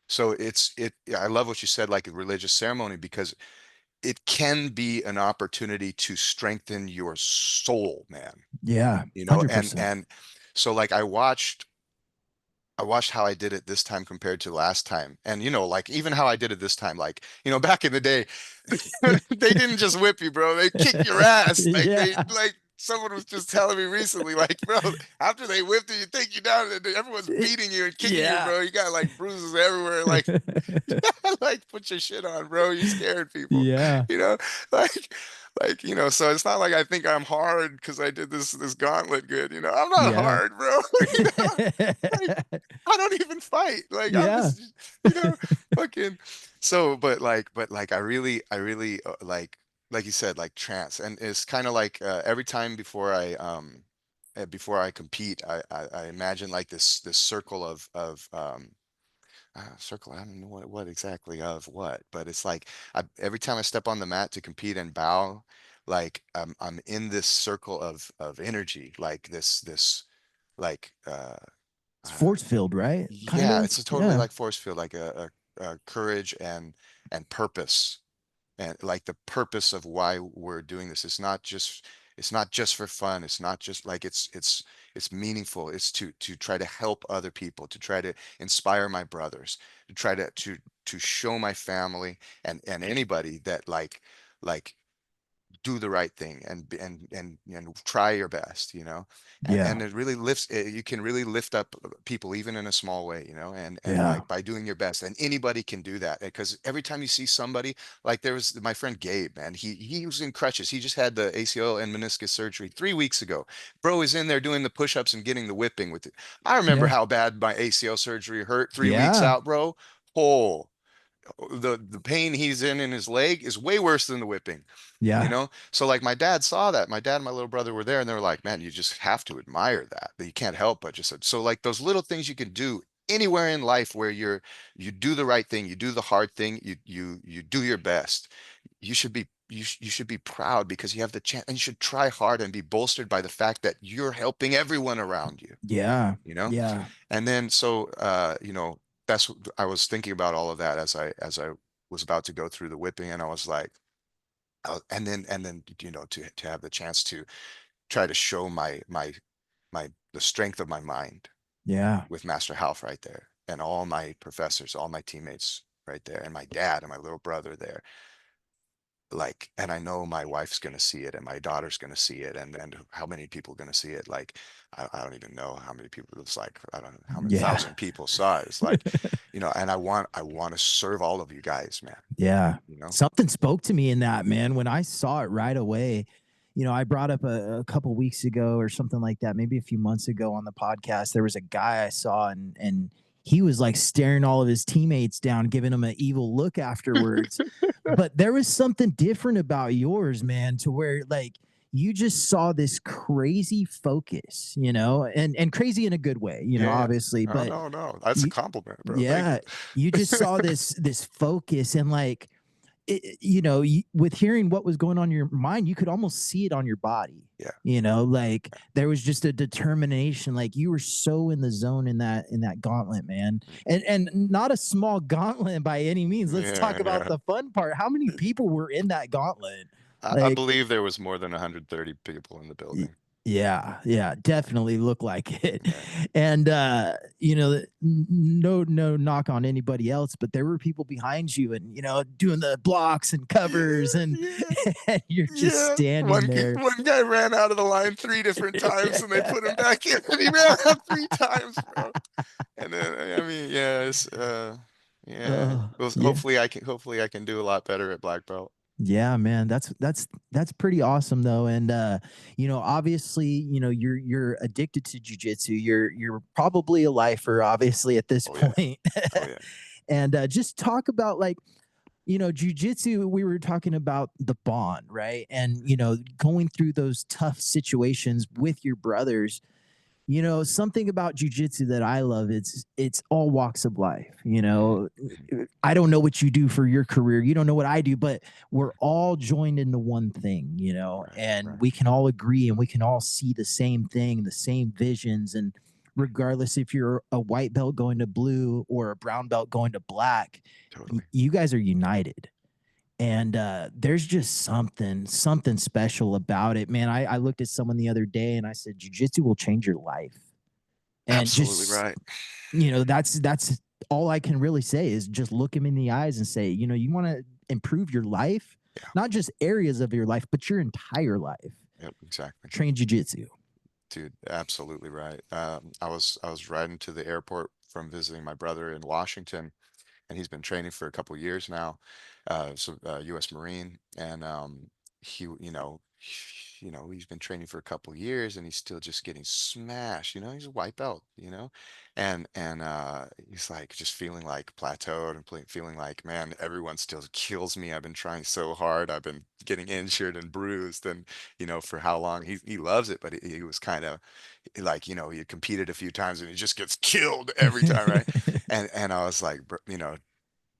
S2: So I love what you said, like a religious ceremony, because it can be an opportunity to strengthen your soul, man.
S1: Yeah. 100%.
S2: And so, like, I watched how I did it this time compared to last time. And like, even how I did it this time, like, back in the day, they didn't just whip you, bro. They kick your ass. Like,
S1: Yeah.
S2: someone was just telling me recently, like, bro, after they whipped you, take you down, and everyone's beating you and kicking you,
S1: Yeah.
S2: bro. You got like bruises everywhere. Like, like, put your shit on, bro. You scared people,
S1: Yeah.
S2: you know, like, so it's not like I think I'm hard because I did this gauntlet good. I'm not
S1: Yeah.
S2: hard, bro. Like, I don't even fight. Like, I'm
S1: Yeah.
S2: just, fucking. So, but like, I really like you said, like, trance, and it's kind of like, every time before I compete, I imagine like this circle of circle. I don't know what exactly of what, but it's like, every time I step on the mat to compete and bow, like, I'm in this circle of energy, like this like
S1: It's force filled, right? Kind
S2: Yeah,
S1: of.
S2: it's a totally
S1: Yeah.
S2: like force field, like a courage and purpose, and like the purpose of why we're doing this. It's not just for fun. It's not just like it's meaningful. It's to try to help other people, to try to inspire my brothers, to try to show my family and anybody that like do the right thing and try your best, you know.
S1: Yeah.
S2: And it really lifts you can really lift up people even in a small way, you know, and
S1: Yeah.
S2: like by doing your best. And anybody can do that, because every time you see somebody, like there was my friend Gabe, man, he was in crutches. He just had the ACL and meniscus surgery 3 weeks ago. Bro is in there doing the push-ups and getting the whipping with it. I remember
S1: Yeah.
S2: how bad my ACL surgery hurt 3 weeks
S1: Yeah.
S2: out, bro. Oh, the pain he's in his leg is way worse than the whipping, you
S1: Yeah.
S2: know. So like my dad saw that. My dad and my little brother were there, and they were like, man, you just have to admire that you can't help but just. So like those little things you can do anywhere in life where you do the right thing, you do the hard thing, you do your best. You should be you should be proud because you have the chance, and you should try hard and be bolstered by the fact that you're helping everyone around you,
S1: Yeah.
S2: you know.
S1: Yeah.
S2: And then so you know, that's what I was thinking about, all of that as I was about to go through the whipping. And I was like, and then you know, to have the chance to try to show my the strength of my mind
S1: Yeah.
S2: with Master Half right there, and all my professors, all my teammates right there, and my dad and my little brother there. Like, and I know my wife's gonna see it, and my daughter's gonna see it, and how many people are gonna see it? Like, I don't even know how many people. It's like I don't know how many
S1: Yeah.
S2: thousand people saw it. It's like, you know, and I want to serve all of you guys, man.
S1: Yeah.
S2: You know.
S1: Something spoke to me in that, man. When I saw it right away, I brought up a couple weeks ago or something like that, maybe a few months ago on the podcast. There was a guy I saw, and he was like staring all of his teammates down, giving them an evil look afterwards. But there was something different about yours, man, to where like you just saw this crazy focus, and crazy in a good way,
S2: Yeah.
S1: obviously.
S2: Oh,
S1: But
S2: no, no. That's a
S1: you,
S2: compliment, bro. Thank
S1: yeah, you just saw this focus, and like with hearing what was going on in your mind, you could almost see it on your body.
S2: you. Yeah.
S1: Like there was just a determination. Like you were so in the zone in that gauntlet, man, and not a small gauntlet by any means. Let's talk
S2: Yeah,
S1: about
S2: yeah.
S1: the fun part. How many people were in that gauntlet?
S2: I
S1: Like,
S2: believe there was more than 130 people in the building.
S1: yeah, yeah, definitely look like it.
S2: Yeah.
S1: And no knock on anybody else, but there were people behind you and doing the blocks and covers, and,
S2: Yeah.
S1: and you're just
S2: Yeah.
S1: standing there.
S2: One guy ran out of the line 3 different times, and they put him back in, and he ran out 3 times, bro. And then I mean, yeah, yeah. Well,
S1: Yeah.
S2: hopefully I can do a lot better at black belt.
S1: Yeah, man, that's pretty awesome though. And obviously, you're addicted to jujitsu. You're probably a lifer, obviously, at this
S2: Oh yeah.
S1: point.
S2: Oh yeah.
S1: And just talk about like jujitsu. We were talking about the bond, right? And going through those tough situations with your brothers. Something about jujitsu that I love, it's all walks of life. I don't know what you do for your career. You don't know what I do, but we're all joined into one thing,
S2: Right,
S1: and
S2: right.
S1: we can all agree and we can all see the same thing, the same visions. And regardless if you're a white belt going to blue or a brown belt going to black,
S2: Totally.
S1: you guys are united. And there's just something special about it, man. I looked at someone the other day and I said, "Jiu-Jitsu will change your life." And
S2: Absolutely
S1: just
S2: right.
S1: that's all I can really say is just look him in the eyes and say, you want to improve your life,
S2: Yeah.
S1: not just areas of your life, but your entire life.
S2: Yep, exactly.
S1: Train jiu-jitsu.
S2: Dude, absolutely right. I was riding to the airport from visiting my brother in Washington, and he's been training for a couple years now. U.S. Marine, and he's been training for a couple years, and he's still just getting smashed. You know, he's a white belt. You know, and he's like just feeling like plateaued and feeling like, man, everyone still kills me. I've been trying so hard. I've been getting injured and bruised, and for how long? He loves it, but he was kind of like, he had competed a few times, and he just gets killed every time, right? And I was like,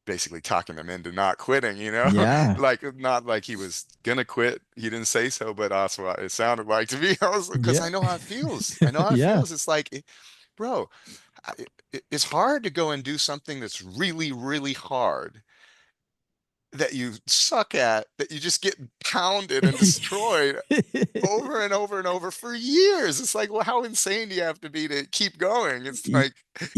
S2: basically talking him into not quitting,
S1: Yeah.
S2: like not like he was gonna quit. He didn't say so, but also it sounded like to me. I was, because
S1: Yeah.
S2: I know how it feels. I know how it
S1: Yeah.
S2: feels. It's like, bro, it's hard to go and do something that's really, really hard that you suck at, that you just get pounded and destroyed over and over and over for years. It's like, well, how insane do you have to be to keep going? It's
S1: Y-
S2: like,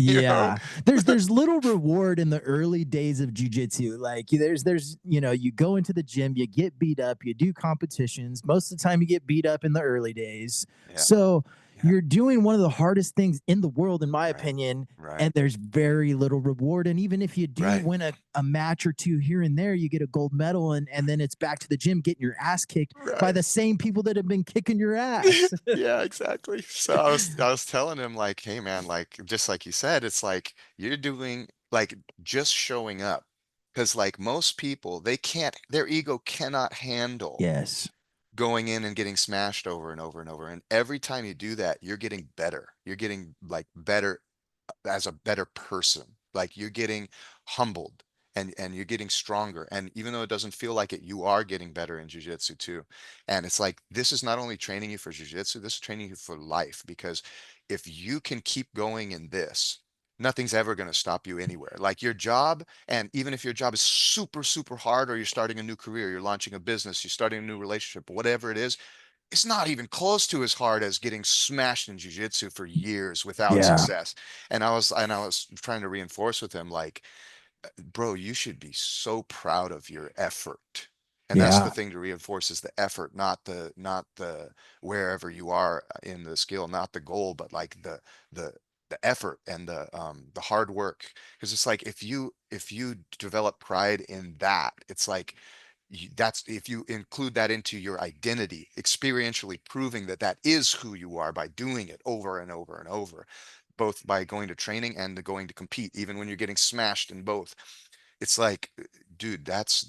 S2: you know,
S1: yeah, there's little reward in the early days of jujitsu. Like there's you go into the gym, you get beat up, you do competitions. Most of the time, you get beat up in the early days.
S2: yeah,
S1: So
S2: yeah,
S1: you're doing one of the hardest things in the world, in my
S2: right,
S1: opinion.
S2: right,
S1: And there's very little reward. And even if you do
S2: right,
S1: win a match or two here and there, you get a gold medal, and then it's back to the gym getting your ass kicked by
S2: right.
S1: the same people that have been kicking your ass.
S2: Yeah, exactly. So I was telling him like, hey man, like just like you said, it's like you're doing like just showing up. Because like most people, they can't, their ego cannot handle
S1: Yes.
S2: going in and getting smashed over and over and over. And every time you do that, you're getting better. You're getting like better as a better person. Like you're getting humbled and you're getting stronger. And even though it doesn't feel like it, you are getting better in jujitsu too. And it's like this is not only training you for jujitsu, this is training you for life. Because if you can keep going in this, nothing's ever going to stop you anywhere. Like your job, and even if your job is super, super hard, or you're starting a new career, you're launching a business, you're starting a new relationship, whatever it is, it's not even close to as hard as getting smashed in jiu-jitsu for years without
S1: Yeah.
S2: success. And I was trying to reinforce with him like, bro, you should be so proud of your effort. And that's the
S1: Yeah.
S2: thing to reinforce is the effort, not the wherever you are in the skill, not the goal, but like the the effort and the hard work. Because it's like if you develop pride in that, it's like that's if you include that into your identity, experientially proving that that is who you are by doing it over and over and over, both by going to training and going to compete, even when you're getting smashed in both. It's like, dude, that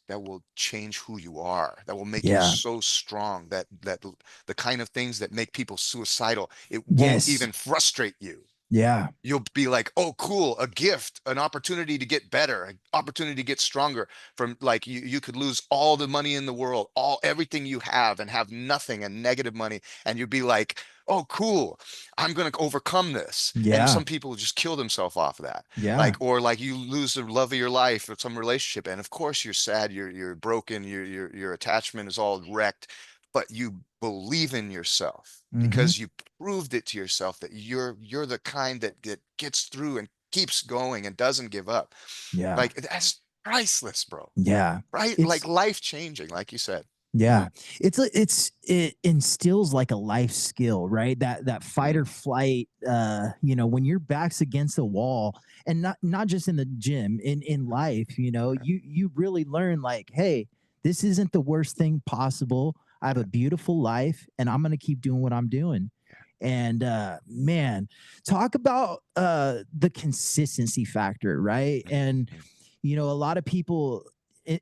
S2: will change who you are. That will make you
S1: Yeah.
S2: so strong that the kind of things that make people suicidal, it won't
S1: Yes.
S2: even frustrate you.
S1: Yeah.
S2: You'll be like, oh, cool, a gift, an opportunity to get better, an opportunity to get stronger. From like you could lose all the money in the world, all everything you have, and have nothing and negative money, and you'd be like, oh, cool, I'm gonna overcome this. And
S1: Yeah.
S2: some people just kill themselves off of that.
S1: Yeah.
S2: Like, or like you lose the love of your life or some relationship, and of course you're sad, you're broken, your attachment is all wrecked, but you believe in yourself
S1: Hmm.
S2: because you proved it to yourself that you're the kind that gets through and keeps going and doesn't give up.
S1: Yeah.
S2: Like that's priceless, bro.
S1: Yeah.
S2: Right? Like
S1: It's
S2: life changing, like you said.
S1: yeah.
S2: Hmm.
S1: It instills like a life skill, right? That fight or
S2: Hmm.
S1: flight, when your back's against the wall, and not just in the gym, in life,
S2: Right.
S1: you really learn like, hey, this isn't the worst thing possible. I have
S2: Yeah.
S1: a beautiful life and I'm going to keep doing what I'm doing. And man, talk about the consistency factor, right?
S2: Yeah.
S1: And
S2: Hmm.
S1: a lot of people,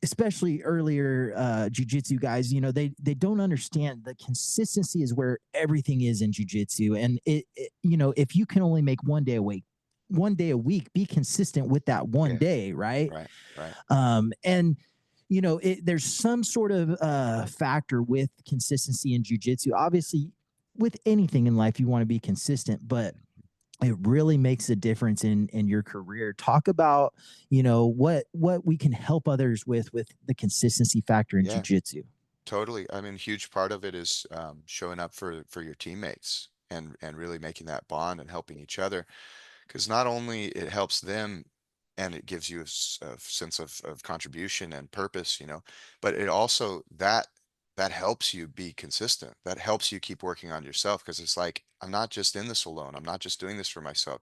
S1: especially earlier jujitsu guys, they don't understand the consistency is where everything is in jujitsu. And if you can only make one day a week, be consistent with that one
S2: Yeah.
S1: day, right?
S2: Right. Right.
S1: And there's some sort of factor with consistency in jujitsu. Obviously, with anything in life, you want to be consistent, but it really makes a difference in your career. Talk about what we can help others with the consistency factor in
S2: Yeah.
S1: jujitsu.
S2: Totally. I mean, huge part of it is showing up for your teammates and really making that bond and helping each other. Because not only it helps them and it gives you a sense of contribution and purpose, but it also that helps you be consistent. That helps you keep working on yourself because it's like, I'm not just in this alone. I'm not just doing this for myself.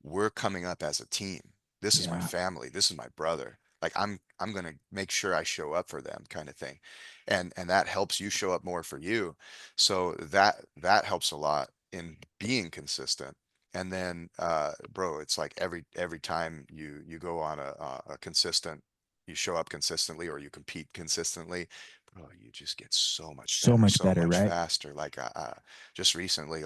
S2: We're coming up as a team. This is my
S1: Yeah.
S2: family. This is my brother. Like I'm going to make sure I show up for them kind of thing. And that helps you show up more for you. So that helps a lot in being consistent. And then bro, it's like every time you go on a consistent, you show up consistently or you compete consistently, bro, you just get so much
S1: So
S2: better,
S1: much
S2: so
S1: better,
S2: much
S1: right?
S2: faster. Like just recently,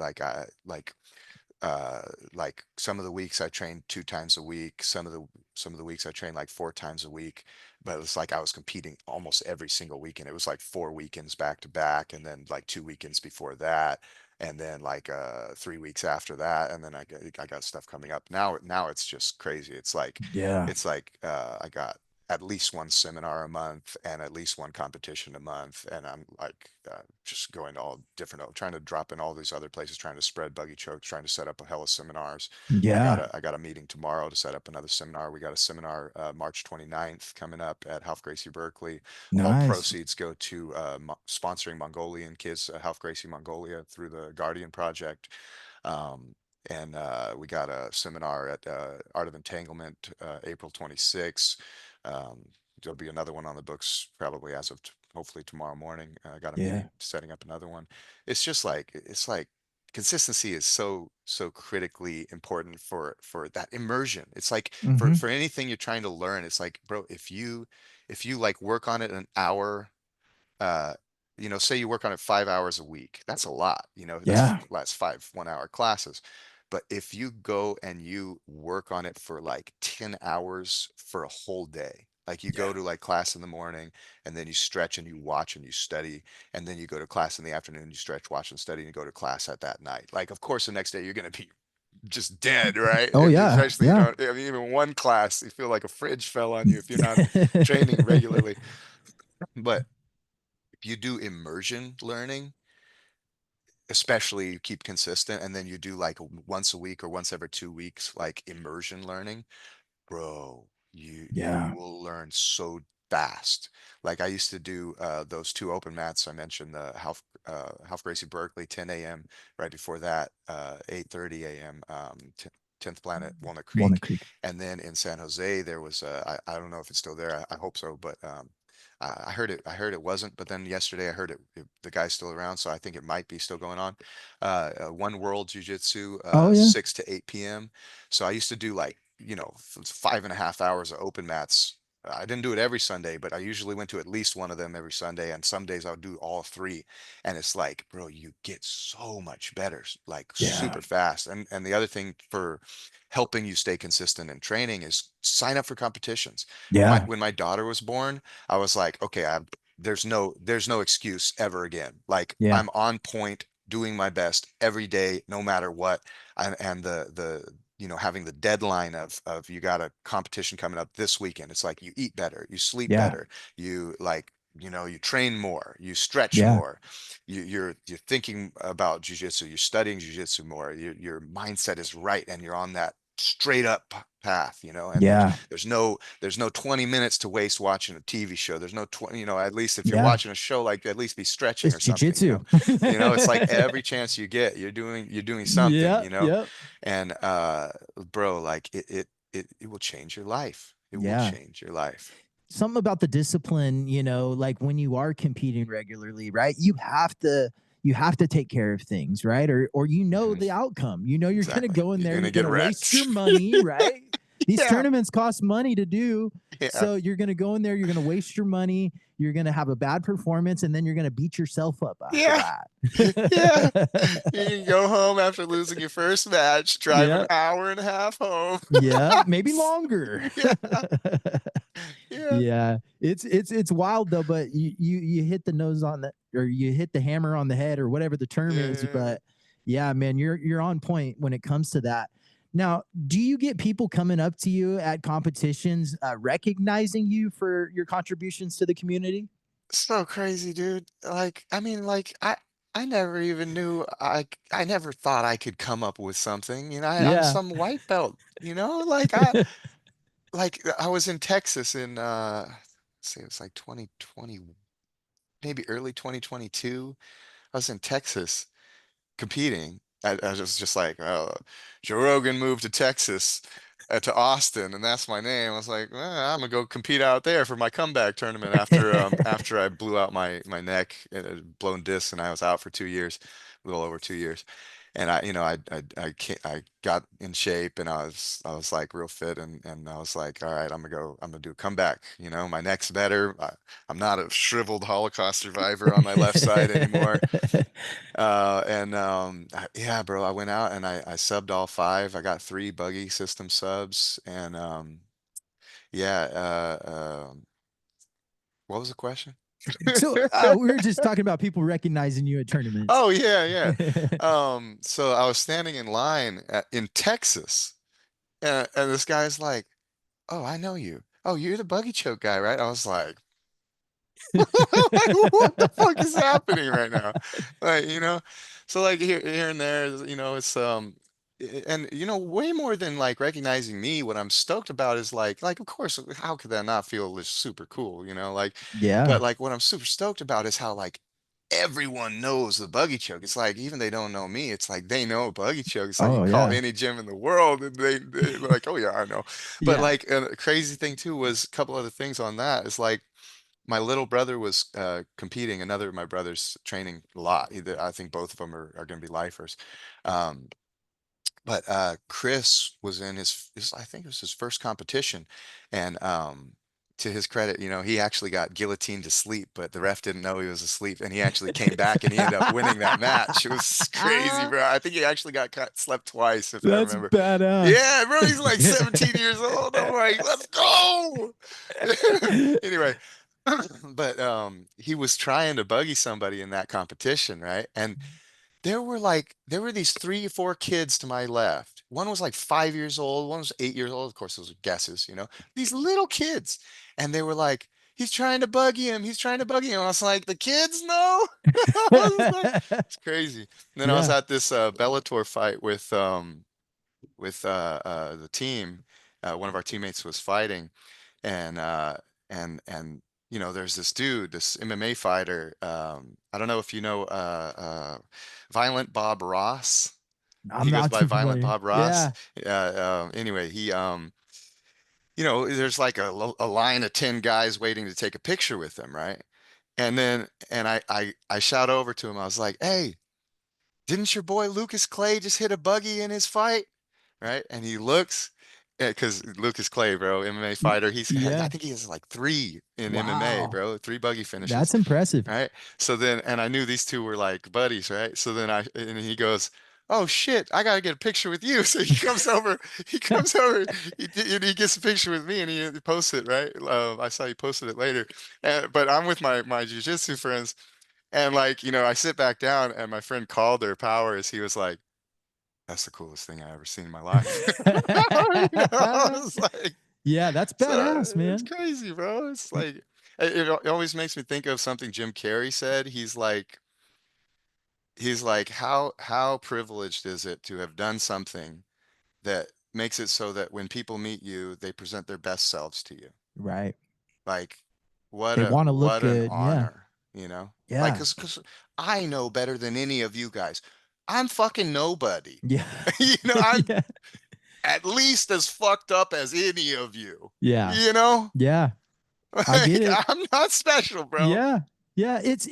S2: uh like some of the weeks I trained 2 times a week, some of the weeks I trained like 4 times a week, but it's like I was competing almost every single weekend. It was like 4 weekends back to back and then like 2 weekends before that. and then like 3 weeks after that, and then I got stuff coming up now. It's just crazy.
S1: Yeah.
S2: I got at least one seminar a month and at least one competition a month, and I'm like just going to all different, trying to drop in all these other places, trying to spread Buggy Choke, trying to set up a hella seminars.
S1: Yeah.
S2: I got a meeting tomorrow to set up another seminar. We got a seminar March 29th coming up at Half Gracie Berkeley. All
S1: Nice.
S2: proceeds go to sponsoring Mongolian kids, Half Gracie Mongolia, through the Guardian Project. Um, and we got a seminar at Art of Entanglement, April 26th. Um, there'll be another one on the books probably as of hopefully tomorrow morning. I got a
S1: Yeah.
S2: meeting setting up another one. It's like consistency is so critically important for that immersion. It's like
S1: Mm-hmm.
S2: for anything you're trying to learn, it's like, bro, if you like work on it an hour, uh, say you work on it 5 hours a week, that's a lot.
S1: Yeah.
S2: That's 5 1 hour classes. But if you go and you work on it for like 10 hours for a whole day, like you go
S1: Yeah.
S2: to like class in the morning and then you stretch and you watch and you study, and then you go to class in the afternoon, you stretch, watch and study, and you go to class at that night. Like, of course, the next day you're going to be just dead, right?
S1: Oh yeah.
S2: Especially,
S1: Yeah.
S2: I mean, even one class, you feel like a fridge fell on you if you're not training regularly. But if you do immersion learning, especially you keep consistent, and then you do like once a week or once every 2 weeks, like immersion learning, bro, you
S1: Yeah.
S2: will learn so fast. Like I used to do those two open mats I mentioned, the Half Gracie Berkeley 10 a.m. Right before that 8:30 a.m. 10th Planet Walnut
S1: Walnut
S2: Creek,
S1: Creek.
S2: and then in San Jose there was I don't know if it's still there. I hope so, but I heard it wasn't, but then yesterday I heard the guy's still around, so I think it might be still going on. One World Jiu-Jitsu,
S1: Oh yeah.
S2: 6 to 8 p.m. So I used to do like, 5.5 hours of open mats. I didn't do it every Sunday, but I usually went to at least one of them every Sunday. And some days I would do all three. And it's like, bro, you get so much better, like
S1: Yeah.
S2: super fast. And the other thing for helping you stay consistent in training is sign up for competitions.
S1: Yeah.
S2: When my daughter was born, I was like, okay, there's no excuse ever again. Like
S1: Yeah.
S2: I'm on point, doing my best every day, no matter what. And having the deadline of you got a competition coming up this weekend. It's like you eat better, you sleep
S1: Yeah.
S2: better, you like, you train more, you stretch
S1: Yeah.
S2: more, you're thinking about jujitsu, you're studying jujitsu more, your mindset is right, and you're on that straight up path, and
S1: Yeah.
S2: there's no 20 minutes to waste watching a TV show. There's no 20, at least if you're
S1: Yeah.
S2: watching a show, like at least be stretching
S1: It's
S2: or something,
S1: jujitsu.
S2: it's like every chance you get, you're doing something,
S1: Yeah. Yep.
S2: and bro, like it will change your life. It will
S1: Yeah.
S2: change your life.
S1: Something about the discipline, like when you are competing regularly, right? You have to take care of things, right? Or
S2: Hmm.
S1: the outcome. You're gonna
S2: Exactly.
S1: go in
S2: You're
S1: there,
S2: gonna
S1: you're
S2: get
S1: gonna waste
S2: wrecked.
S1: your money, right? These
S2: Yeah,
S1: tournaments cost money to do.
S2: yeah,
S1: So you're gonna go in there, you're gonna waste your money, you're gonna have a bad performance, and then you're gonna beat yourself up after
S2: yeah, yeah.
S1: that.
S2: You can go home after losing your first match, drive an
S1: Yeah.
S2: hour and a half home.
S1: Yeah, maybe longer.
S2: Yeah, yeah.
S1: Yeah, it's wild though, but you hit the nose on the or you hit the hammer on the head or whatever the term is.
S2: Yeah.
S1: But yeah, man, you're on point when it comes to that. Now, do you get people coming up to you at competitions, recognizing you for your contributions to the community?
S2: So crazy, dude. Like, I mean, like I never even knew I never thought I could come up with something. I'm
S1: Yeah.
S2: some white belt, like I was in Texas in say it was like 2020, maybe early 2022. I was in Texas competing. I was just like, oh, Joe Rogan moved to Texas, to Austin, and that's my name. I was like, I'm gonna go compete out there for my comeback tournament after I blew out my neck, blown disc, and I was out for 2 years, a little over 2 years. And I got in shape, and I was like real fit, and I was like, all right, I'm gonna do a comeback. My neck's better. I'm not a shriveled Holocaust survivor on my left side anymore. Yeah, bro, I went out and I subbed all five. I got three buggy system subs, and yeah. What was the question?
S1: So we were just talking about people recognizing you at tournaments.
S2: Oh yeah, so I was standing in line in Texas, and this guy's like, "Oh, I know you. Oh, you're the Buggy Choke guy, right?" I was like, like, what the fuck is happening right now? Like, so like here and there, it's and way more than like recognizing me, what I'm stoked about is like of course, how could that not feel just super cool, like,
S1: Yeah.
S2: but like what I'm super stoked about is how like everyone knows the Buggy Choke. It's like even they don't know me, it's like they know Buggy Choke. It's like you
S1: Oh
S2: can call
S1: yeah.
S2: any gym in the world and they're like, oh yeah, I know. But
S1: Yeah.
S2: like a crazy thing too was a couple other things on that. It's like my little brother was competing. Another of my brothers training a lot. I think both of them are going to be lifers. Um, but Chris was in I think it was his first competition, and to his credit, he actually got guillotined to sleep, but the ref didn't know he was asleep, and he actually came back and he ended up winning that match. It was crazy, bro. I think he actually slept twice, if I
S1: That's
S2: remember.
S1: badass.
S2: Yeah, bro, he's like 17 years old. I'm like, let's go. Anyway, but he was trying to buggy somebody in that competition, right? And there were these 3 or 4 kids to my left. One was like 5 years old, one was 8 years old. Of course, those are guesses, these little kids. And they were like, he's trying to buggy him, he's trying to buggy him. I was like, the kids know. I was like, it's crazy. And then I was
S1: Yeah.
S2: at this Bellator fight with the team. One of our teammates was fighting, and there's this dude, this MMA fighter. I don't know if you know Violent Bob Ross.
S1: I'm
S2: He goes
S1: not
S2: by
S1: too
S2: Violent
S1: familiar.
S2: Bob Ross.
S1: Yeah.
S2: Anyway, he there's like a line of 10 guys waiting to take a picture with him, right? And I shout over to him. I was like, "Hey, didn't your boy Lucas Clay just hit a buggy in his fight?" Right? And he looks, because Lucas Clay, bro, MMA fighter, I
S1: Yeah.
S2: think he has like 3 in MMA,
S1: Wow.
S2: bro, 3 buggy finishes,
S1: That's impressive.
S2: right? So then, and I knew these two were like buddies, right? So then and he goes, "Oh shit, I gotta get a picture with you." So he comes over, and he gets a picture with me, and he posts it, right? I saw he posted it later, but I'm with my jiu-jitsu friends, and like, I sit back down, and my friend Calder Powers, he was like, "That's the coolest thing I ever seen in my life." I was like,
S1: Yeah, that's
S2: so
S1: badass,
S2: it's
S1: man.
S2: crazy, bro. It's like it always makes me think of something Jim Carrey said. He's like, how privileged is it to have done something that makes it so that when people meet you, they present their best selves to you.
S1: Right.
S2: Like,
S1: They want to look
S2: what an
S1: good. Yeah.
S2: honor, you know? Like,
S1: Yeah.
S2: cause I know better than any of you guys. I'm fucking nobody.
S1: Yeah.
S2: I'm
S1: Yeah.
S2: at least as fucked up as any of you.
S1: Yeah.
S2: You know?
S1: Yeah. I get
S2: Like,
S1: it.
S2: I'm not special, bro.
S1: Yeah. Yeah, it's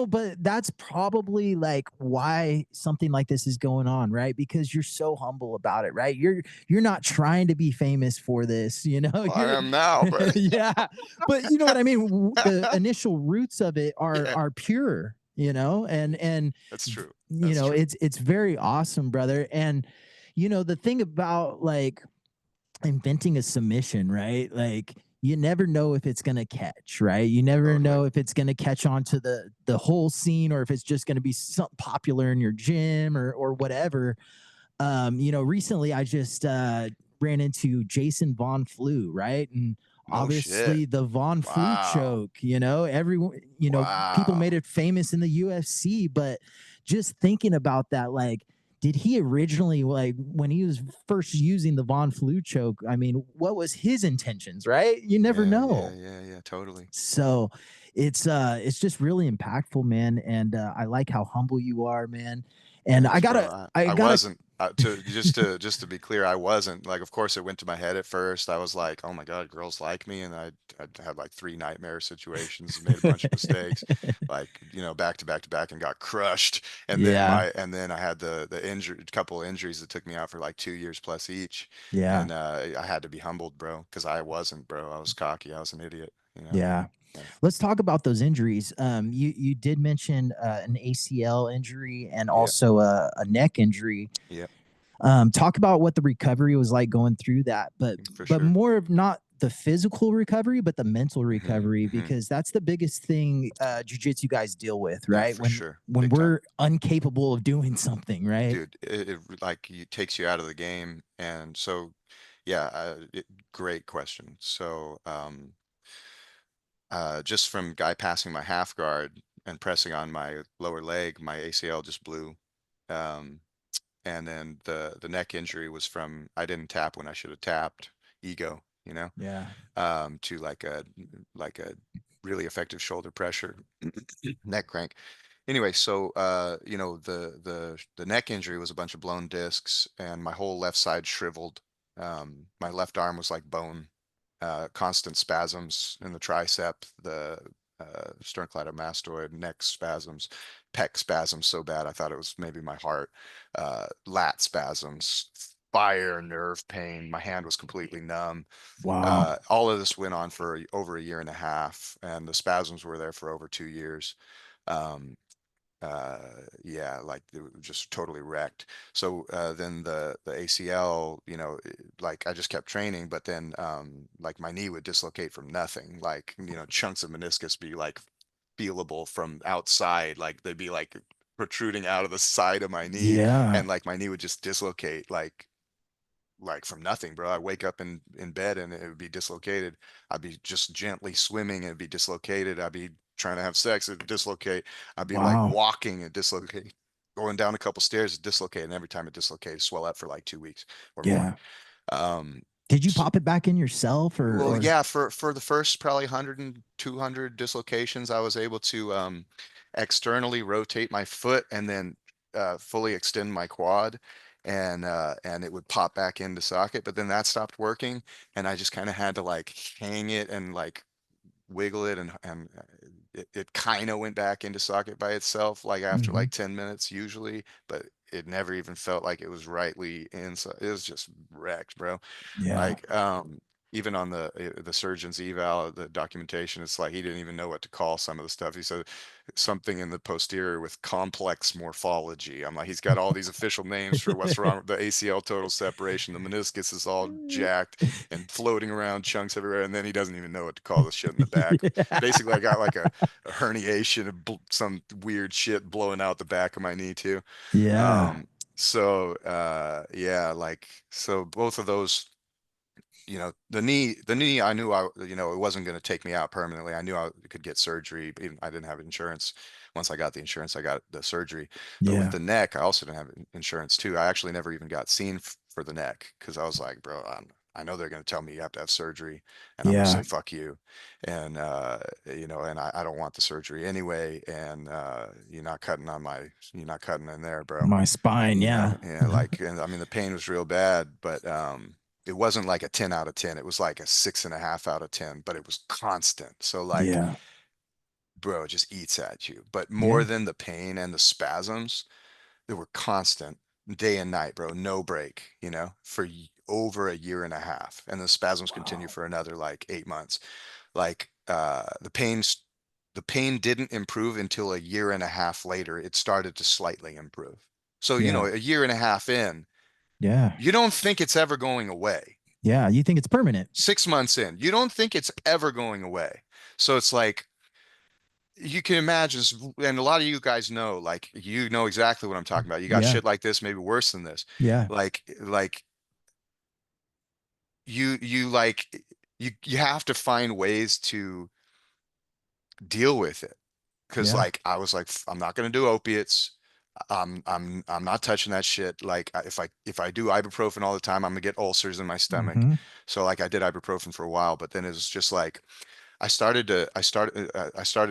S1: but that's probably like why something like this is going on, right? Because you're so humble about it, right? You're not trying to be famous for this,
S2: Well, I
S1: you're
S2: am now, but
S1: yeah. But you know what I mean? The initial roots of it
S2: yeah,
S1: are pure, and
S2: that's true. That's true.
S1: it's very awesome, brother. And the thing about like inventing a submission, right? Like you never know if it's gonna catch, right? You never
S2: Totally.
S1: know if it's gonna catch on to the whole scene or if it's just gonna be something popular in your gym or whatever. Recently I just ran into Jason Von Flew, right? And
S2: No shit.
S1: obviously the Von Flew
S2: Wow.
S1: choke, everyone, people made
S2: Wow.
S1: it famous in the UFC, but just thinking about that, like, did he originally, like, when he was first using the Von Flew choke? I mean, what was his intentions, right? You never
S2: Yeah, yeah,
S1: know.
S2: yeah, yeah, totally.
S1: So it's just really impactful, man. And I like how humble you are, man. And
S2: Thanks, bro.
S1: I
S2: I
S1: gotta
S2: wasn't to be clear, I wasn't like, of course, it went to my head at first. I was like, oh my God, girls like me, and I had like 3 nightmare situations, made a bunch of mistakes, like back to back to back, and got crushed.
S1: Yeah,
S2: And then I had the injury, couple of injuries that took me out for like 2 years plus each,
S1: yeah,
S2: and I had to be humbled, bro, because I wasn't, bro. I was cocky. I was an idiot, you know.
S1: yeah.
S2: Yeah.
S1: Let's talk about those injuries. You did mention an ACL injury and
S2: Yeah.
S1: also a neck injury.
S2: Yeah.
S1: Talk about what the recovery was like going through that, but
S2: For
S1: but
S2: sure.
S1: more of not the physical recovery, but the mental
S2: Hmm.
S1: recovery,
S2: Hmm.
S1: because that's the biggest thing jiu-jitsu guys deal with,
S2: Yeah,
S1: right?
S2: for sure.
S1: When
S2: Big time.
S1: we're incapable of doing something, right?
S2: Dude, it like it takes you out of the game. And so, yeah, great question. So, just from guy passing my half guard and pressing on my lower leg, my ACL just blew. Um, and then the neck injury was from I didn't tap when I should have tapped, ego,
S1: Yeah.
S2: to like a really effective shoulder pressure, neck crank. Anyway, so the neck injury was a bunch of blown discs, and my whole left side shriveled. My left arm was like bone, constant spasms in the tricep, the sternocleidomastoid, neck spasms, pec spasms so bad I thought it was maybe my heart, lat spasms, fire nerve pain. My hand was completely numb.
S1: Wow.
S2: All of this went on for over a year and a half, and the spasms were there for over 2 years. Um, uh yeah, like it was just totally wrecked. So then the ACL, like I just kept training, but then like my knee would dislocate from nothing, like chunks of meniscus be like feelable from outside, like they'd be like protruding out of the side of my knee,
S1: Yeah.
S2: and like my knee would just dislocate like from nothing, bro. I wake up in bed and it would be dislocated. I'd be just gently swimming and it'd be dislocated. I'd be trying to have sex, it'd dislocate. I'd be like
S1: Wow.
S2: walking and dislocate. Going down a couple stairs, it dislocated. And every time it dislocated, swell up for like 2 weeks or more.
S1: Yeah.
S2: Um,
S1: Did you pop it back in yourself
S2: well,
S1: or
S2: yeah, for the first probably 100 and 200 dislocations, I was able to externally rotate my foot and then fully extend my quad, and it would pop back into socket. But then that stopped working, and I just kind of had to like hang it and like wiggle it, and it kind of went back into socket by itself like after
S1: Mhm.
S2: like 10 minutes usually, but it never even felt like it was rightly inside. It was just wrecked, bro.
S1: Yeah.
S2: Like, even on the surgeon's eval, the documentation, it's like he didn't even know what to call some of the stuff. He said something in the posterior with complex morphology. I'm like, he's got all these official names for what's wrong with the ACL total separation. The meniscus is all jacked and floating around chunks everywhere, and then he doesn't even know what to call the shit in the back. Basically, I got like a herniation of some weird shit blowing out the back of my knee too.
S1: Yeah.
S2: So yeah, like so both of those, the knee, I knew it wasn't going to take me out permanently. I knew I could get surgery, but even I didn't have insurance. Once I got the insurance, I got the surgery. But with
S1: Yeah.
S2: the neck, I also didn't have insurance too. I actually never even got seen for the neck because I was like, bro, I know they're going to tell me you have to have surgery, and I'm going to
S1: Yeah.
S2: say fuck you, and and I don't want the surgery anyway, and you're not cutting in there, bro.
S1: My spine, yeah.
S2: Yeah, like, and I mean, the pain was real bad, but it wasn't like a 10 out of 10. It was like a 6.5 out of 10, but it was constant. So like,
S1: Yeah.
S2: bro, it just eats at you. But more
S1: Yeah.
S2: than the pain and the spasms, they were constant day and night, bro, no break, for over a year and a half. And the spasms continue
S1: Wow.
S2: for another like 8 months. Like, the pain didn't improve until a year and a half later. It started to slightly improve. So,
S1: Yeah.
S2: a year and a half in,
S1: Yeah.
S2: you don't think it's ever going away.
S1: Yeah. You think it's permanent.
S2: 6 months in, you don't think it's ever going away. So it's like you can imagine, and a lot of you guys know, like you know exactly what I'm talking about. You got
S1: Yeah.
S2: shit like this, maybe worse than this.
S1: Yeah.
S2: Like you like you have to find ways to deal with it. Because
S1: Yeah.
S2: like I was like, I'm not gonna do opiates. I'm not touching that shit. Like if I do ibuprofen all the time, I'm gonna get ulcers in my stomach.
S1: Hmm.
S2: So like I did ibuprofen for a while, but then it was just like I started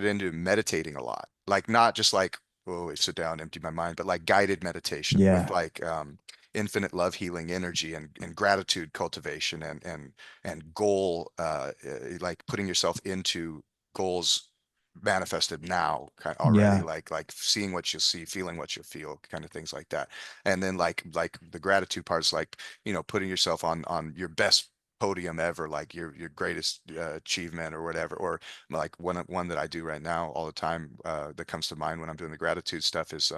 S2: into meditating a lot. Like not just like, oh, sit down, empty my mind, but like guided meditation with
S1: Yeah.
S2: like infinite love healing energy and gratitude cultivation and goal like putting yourself into goals manifested now already,
S1: Yeah.
S2: like seeing what you see, feeling what you feel, kind of things like that. And then like the gratitude part is like, putting yourself on your best podium ever, like your greatest achievement or whatever. Or like one that I do right now all the time, that comes to mind when I'm doing the gratitude stuff is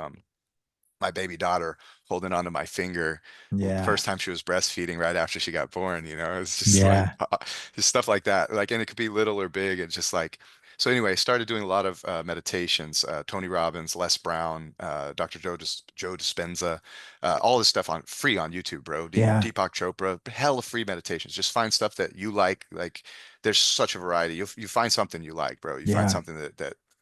S2: my baby daughter holding onto my finger
S1: Yeah.
S2: first time she was breastfeeding right after she got born, you know. It's just like
S1: Yeah.
S2: just stuff like that. Like, and it could be little or big. It's just like, so anyway, I started doing a lot of meditations, Tony Robbins, Les Brown, Dr. Joe Dispenza, all this stuff on free on YouTube, bro.
S1: Yeah.
S2: Deepak Chopra, hella free meditations. Just find stuff that you like. Like, there's such a variety. You find something you like, bro. You find
S1: Yeah.
S2: something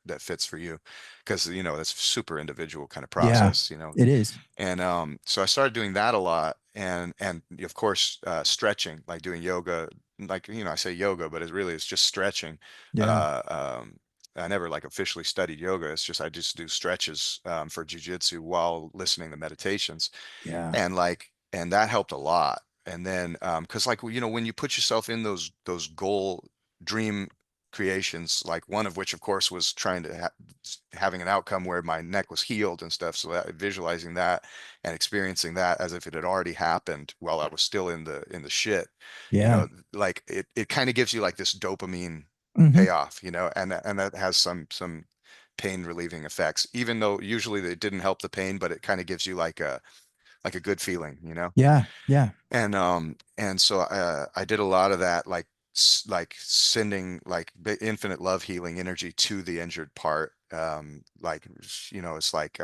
S2: that fits for you, because you know that's super individual kind of
S1: Yeah.
S2: process, you know.
S1: It is.
S2: And so I started doing that a lot, and of course stretching, like doing yoga, like you know I say yoga, but it really is just stretching.
S1: Yeah.
S2: Uh, um, I never like officially studied yoga. It's just I just do stretches for jiu-jitsu while listening to meditations,
S1: Yeah.
S2: and that helped a lot. And then because like you know when you put yourself in those goal dream creations, like one of which of course was trying to having an outcome where my neck was healed and stuff, so that visualizing that and experiencing that as if it had already happened while I was still in the shit, you
S1: Yeah.
S2: know, like it kind of gives you like this dopamine
S1: Hmm.
S2: payoff, you know, and that has some pain relieving effects, even though usually they didn't help the pain, but it kind of gives you like a good feeling, you know?
S1: Yeah. Yeah.
S2: And so I did a lot of that, like like sending like infinite love healing energy to the injured part. Like you know, it's like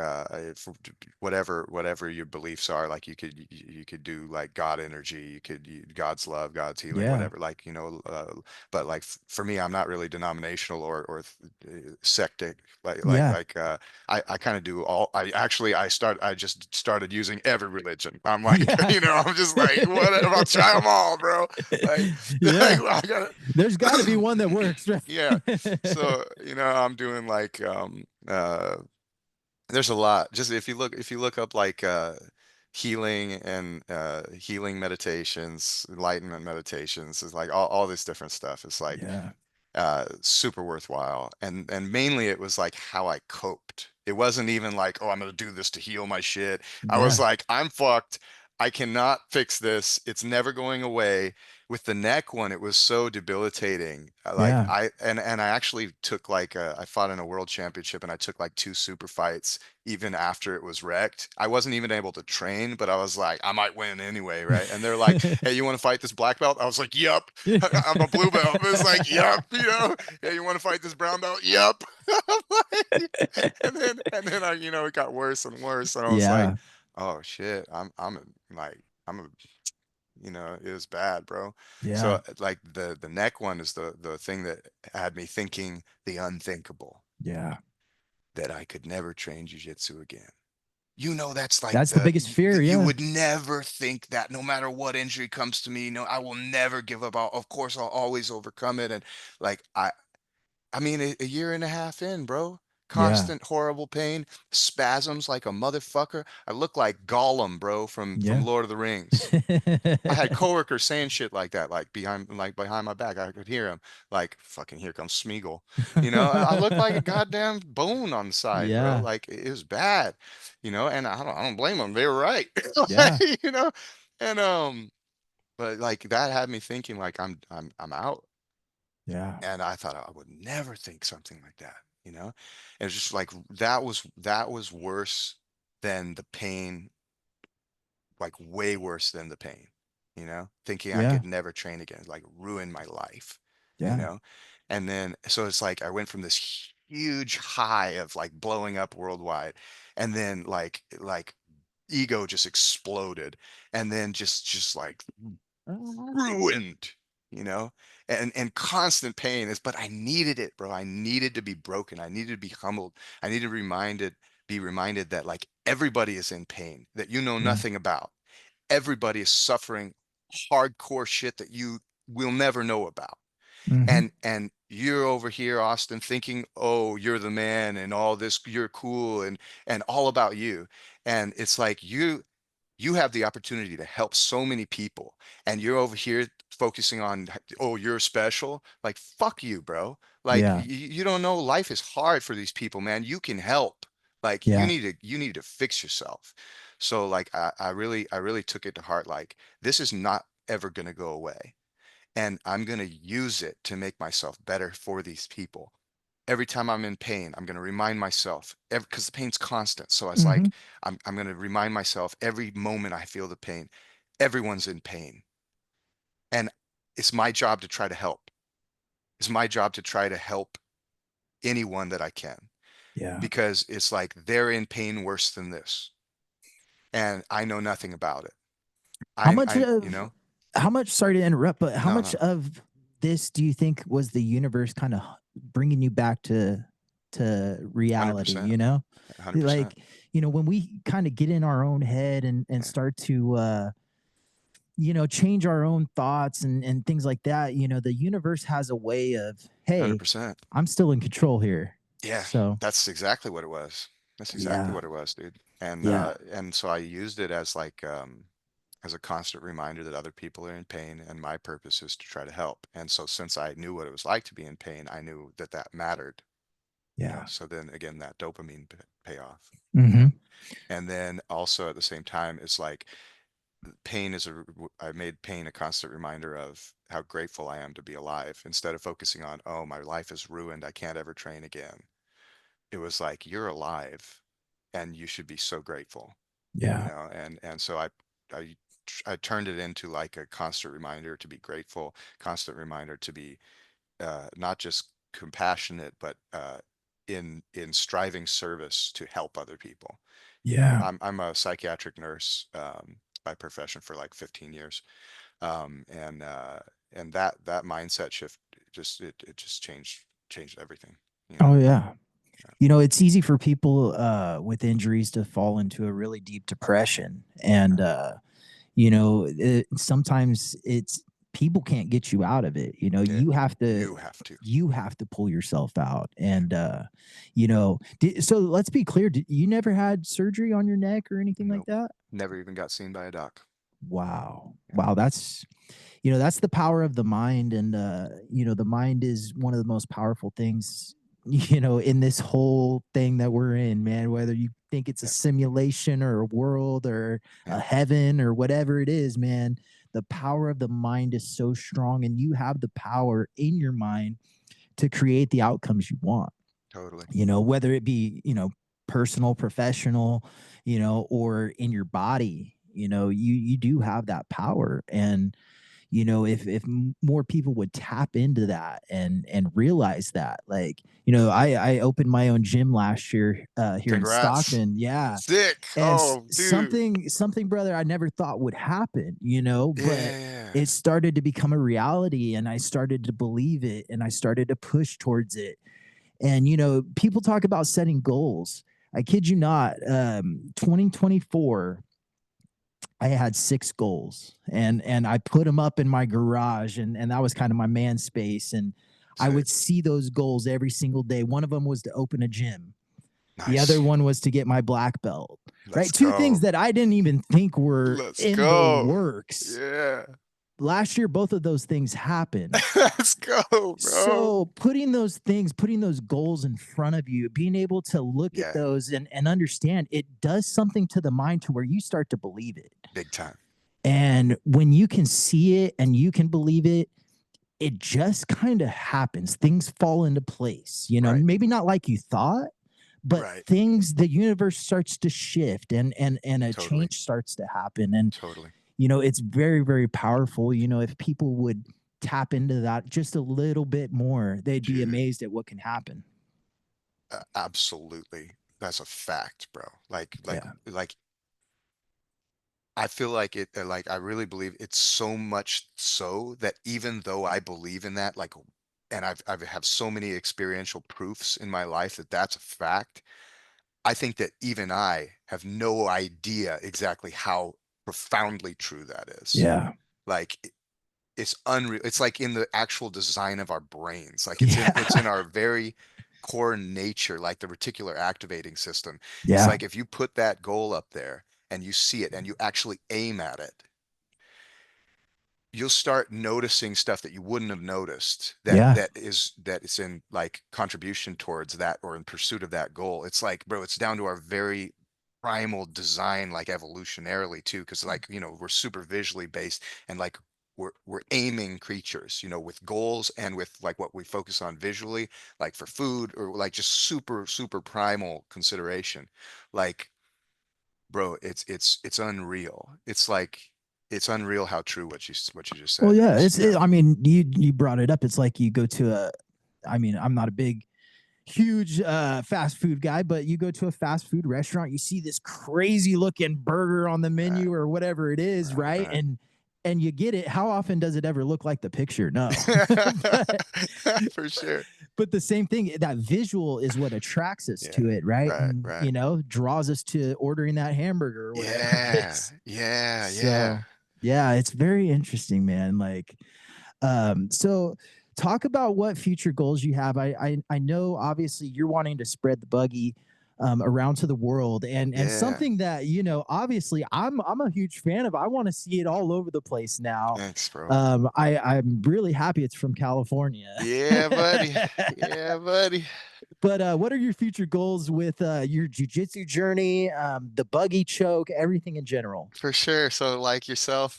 S2: whatever your beliefs are, like you could do like God energy, God's love, God's healing,
S1: Yeah.
S2: whatever. Like you know, but like for me, I'm not really denominational or sectic.
S1: Yeah.
S2: I kind of do all. I just started using every religion. I'm like,
S1: Yeah.
S2: you know, I'm just like, whatever. I'll try them all, bro. Like,
S1: Yeah.
S2: I gotta,
S1: There's got to be one that works, right?
S2: yeah. So, you know, I'm doing like, there's a lot. Just if you look up like, healing and healing meditations, enlightenment meditations, is like all this different stuff. It's like
S1: Yeah.
S2: super worthwhile. And mainly it was like how I coped. It wasn't even like, oh, I'm gonna do this to heal my shit. I was
S1: Yeah.
S2: like, I'm fucked. I cannot fix this. It's never going away. With the neck one, it was so debilitating. Like
S1: Yeah.
S2: and I actually took like I fought in a world championship and I took like two super fights even after it was wrecked. I wasn't even able to train, but I was like, I might win anyway, right? And they're like, hey, you want to fight this black belt? I was like, yep. I'm a blue belt. It's like, yep, you know, yeah, you want to fight this brown belt? Yep. And then I, you know, it got worse and worse. And I was like,
S1: Yeah.
S2: oh shit, like, I'm a, you know, it was bad, bro. So
S1: Yeah.
S2: like the neck one is the thing that had me thinking the unthinkable,
S1: Yeah.
S2: that I could never train jujitsu again. You know, that's like
S1: That's the biggest fear.
S2: you
S1: Yeah.
S2: would never think that no matter what injury comes to me, no, I will never give up. Of course, I'll always overcome it. And like, I mean, a year and a half in, bro,
S1: Yeah.
S2: constant horrible pain, spasms like a motherfucker. I look like Gollum, bro, from
S1: Yeah.
S2: Lord of the Rings. I had coworkers saying shit like that, like behind my back. I could hear him, like, fucking here comes Smeagol. You know, I look like a goddamn bone on the side, bro.
S1: Yeah.
S2: Like it was bad, you know, and I don't blame them. They were right.
S1: Yeah.
S2: You know, and but like that had me thinking like I'm out.
S1: Yeah.
S2: And I thought I would never think something like that, you know? And it was just like that was worse than the pain, like way worse than the pain, you know, thinking I
S1: Yeah.
S2: could never train again, like ruin my life, you
S1: Yeah.
S2: know. And then so it's like I went from this huge high of like blowing up worldwide, and then like ego just exploded, and then just like ruined, you know. And constant pain is, but I needed it, bro. I needed to be broken. I needed to be humbled. I needed be reminded that like everybody is in pain that you know
S1: Yeah.
S2: nothing about. Everybody is suffering hardcore shit that you will never know about.
S1: Hmm.
S2: And you're over here, Austin, thinking, oh, you're the man and all this, you're cool and all about you. And it's like you have the opportunity to help so many people, and you're over here focusing on, oh, you're special. Like, fuck you, bro. Like,
S1: Yeah.
S2: you don't know, life is hard for these people, man. You can help. Like,
S1: Yeah.
S2: you need to fix yourself. So like I really took it to heart, like this is not ever going to go away, and I'm going to use it to make myself better for these people. every time I'm in pain, I'm going to remind myself, because the pain's constant. So it's
S1: Mm-hmm.
S2: like, I'm going to remind myself every moment I feel the pain, everyone's in pain. And it's my job to try to help. It's my job to try to help anyone that I can,
S1: Yeah.
S2: because it's like they're in pain worse than this. And I know nothing about it.
S1: How much
S2: You
S1: of
S2: know,
S1: how much? Sorry to interrupt, but how
S2: no,
S1: much
S2: no,
S1: of this do you think was the universe kind of bringing you back to reality?
S2: 100%,
S1: You know,
S2: 100%.
S1: like when we kind of get in our own head and
S2: Yeah,
S1: start to change our own thoughts and things like that. The universe has a way of, hey,
S2: 100%.
S1: I'm still in control here.
S2: Yeah,
S1: So
S2: that's exactly what it was. That's exactly
S1: yeah,
S2: what it was, dude.
S1: yeah,
S2: And so I used it as a constant reminder that other people are in pain, and my purpose is to try to help. And so since I knew what it was like to be in pain, I knew that that mattered,
S1: yeah.
S2: So then again, that dopamine payoff,
S1: Mm-hmm.
S2: And then also at the same time, it's like pain is I made pain a constant reminder of how grateful I am to be alive, instead of focusing on, oh, my life is ruined, I can't ever train again. It was like, you're alive and you should be so grateful,
S1: Yeah,
S2: and so I I turned it into like a constant reminder to be grateful, constant reminder to be not just compassionate, but in striving service to help other people.
S1: yeah.
S2: I'm a psychiatric nurse by profession for like 15 years, and that mindset shift it just changed everything, you know.
S1: Oh yeah. It's easy for people with injuries to fall into a really deep depression, and sometimes it's people can't get you out of it.
S2: Yeah,
S1: You have to
S2: you have to.
S1: pull yourself out.
S2: Yeah,
S1: And so let's be clear, you never had surgery on your neck or anything like
S2: nope,
S1: that?
S2: never even got seen by a doc.
S1: Wow,
S2: Yeah,
S1: wow. That's the power of the mind. And the mind is one of the most powerful things in this whole thing that we're in, man. Whether you think it's a
S2: yeah,
S1: simulation or a world or
S2: yeah,
S1: a heaven or whatever it is, man, the power of the mind is so strong, and you have the power in your mind to create the outcomes you want.
S2: totally.
S1: Whether it be personal, professional, or in your body. You do have that power. And if more people would tap into that and realize that, like, I opened my own gym last year here in
S2: Congrats.
S1: Stockton. Yeah.
S2: Sick.
S1: And
S2: Oh, dude.
S1: something, brother, I never thought would happen, but
S2: Yeah.
S1: it started to become a reality, and I started to believe it, and I started to push towards it. And people talk about setting goals. I kid you not. 2024, I had 6 goals, and I put them up in my garage, and that was kind of my man space. And I
S2: Sick.
S1: would see those goals every single day. One of them was to open a gym. The other
S2: Nice.
S1: one was to get my black belt.
S2: Let's
S1: Right? Two things
S2: go.
S1: that I didn't even think were
S2: Let's
S1: in the
S2: go.
S1: works.
S2: Yeah.
S1: Last year, both of those things happened.
S2: Let's go, bro.
S1: So putting those goals in front of you, being able to look at
S2: Yeah.
S1: those and understand, it does something to the mind to where you start to believe it.
S2: Big time.
S1: And when you can see it and you can believe it, it just kind of happens. Things fall into place,
S2: Right.
S1: maybe not like you thought, but
S2: Right.
S1: the universe starts to shift, and a
S2: Totally.
S1: change starts to happen. And
S2: Totally.
S1: it's very, very powerful. If people would tap into that just a little bit more, they'd be
S2: Dude,
S1: amazed at what can happen.
S2: absolutely. That's a fact, bro.
S1: Yeah.
S2: I feel like like I really believe it's so much so that even though I believe in that, like, and I've have so many experiential proofs in my life that that's a fact, I think that even I have no idea exactly how profoundly true that is.
S1: Yeah.
S2: Like, it's unreal. It's like in the actual design of our brains. Like, it's
S1: Yeah.
S2: in our very core nature, like the reticular activating system. It's
S1: Yeah.
S2: like if you put that goal up there and you see it and you actually aim at it, you'll start noticing stuff that you wouldn't have noticed
S1: Yeah.
S2: that is in like contribution towards that or in pursuit of that goal. It's like, bro, it's down to our very primal design, like evolutionarily too, because like, we're super visually based, and like we're aiming creatures, you know, with goals and with like what we focus on visually, like for food or like just super primal consideration. Like, bro, it's unreal. It's like it's unreal how true what you just
S1: Well,
S2: said
S1: yeah,
S2: is, you know.
S1: I mean, you brought it up. It's like you go to a, I mean, I'm not a big huge fast food guy, but you go to a fast food restaurant, you see this crazy looking burger on the
S2: Right,
S1: menu or whatever it is,
S2: right,
S1: right?
S2: right.
S1: And you get it. How often does it ever look like the picture? No. but,
S2: For sure.
S1: but the same thing, that visual is what attracts us
S2: Yeah,
S1: to it, right?
S2: right,
S1: And
S2: right.
S1: draws us to ordering that hamburger or whatever it
S2: Yeah,
S1: is.
S2: yeah, yeah.
S1: So yeah, it's very interesting, man. Like, so talk about what future goals you have. I know obviously you're wanting to spread the buggy around to the world, and
S2: Yeah.
S1: something that obviously I'm a huge fan of. I want to see it all over the place now.
S2: Thanks, bro.
S1: I'm really happy it's from California.
S2: Yeah, buddy. Yeah, buddy.
S1: But what are your future goals with your jujitsu journey, the buggy choke, everything in general?
S2: For sure. So like yourself,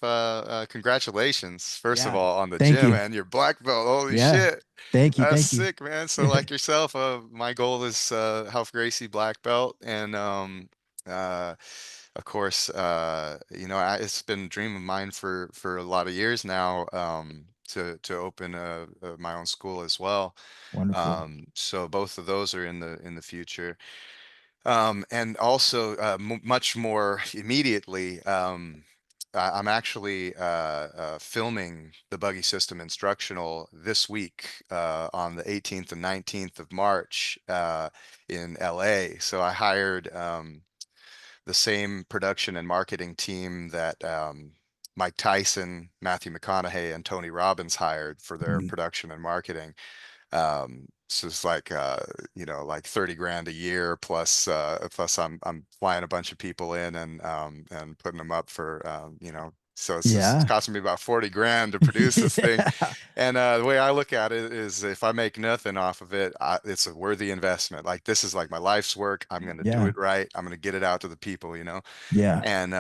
S2: congratulations, first of
S1: Yeah,
S2: all, on the
S1: thank
S2: gym
S1: you.
S2: and your black belt. Holy
S1: Yeah,
S2: shit.
S1: thank you,
S2: That's
S1: thank you.
S2: sick, man. So like yourself, my goal is Health Gracie black belt and uh of course you know, it's been a dream of mine for a lot of years now to open my own school as well.
S1: Wonderful.
S2: So both of those are in the future. And also, much more immediately, I'm actually filming the Buggy System instructional this week on the 18th and 19th of March in LA. So I hired the same production and marketing team that Mike Tyson, Matthew McConaughey, and Tony Robbins hired for their
S1: Mm,
S2: production and marketing. So it's like you know, like 30 grand a year plus plus I'm flying a bunch of people in and putting them up for you know, so it's
S1: yeah.
S2: costing me about 40 grand to produce this thing.
S1: Yeah.
S2: And the way I look at it is if I make nothing off of it, it's a worthy investment. Like this is like my life's work. I'm going to do
S1: Yeah.
S2: it right. I'm going to get it out to the people, you know.
S1: Yeah.
S2: And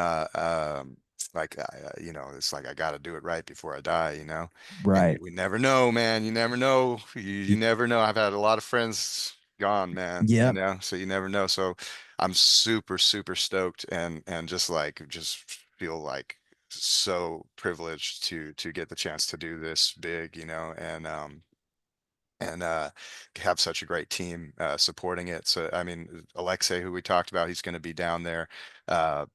S2: like you know, it's like I got to do it right before I die, you know. And
S1: Right.
S2: we never know, man. You never know. You
S1: Y-
S2: never know. I've had a lot of friends gone, man, you
S1: Yep.
S2: know, so you never know. So I'm super stoked and just like just feel like so privileged to get the chance to do this big, you know, and have such a great team supporting it. So I mean, Alexei, who we talked about, he's going to be down there. Uh,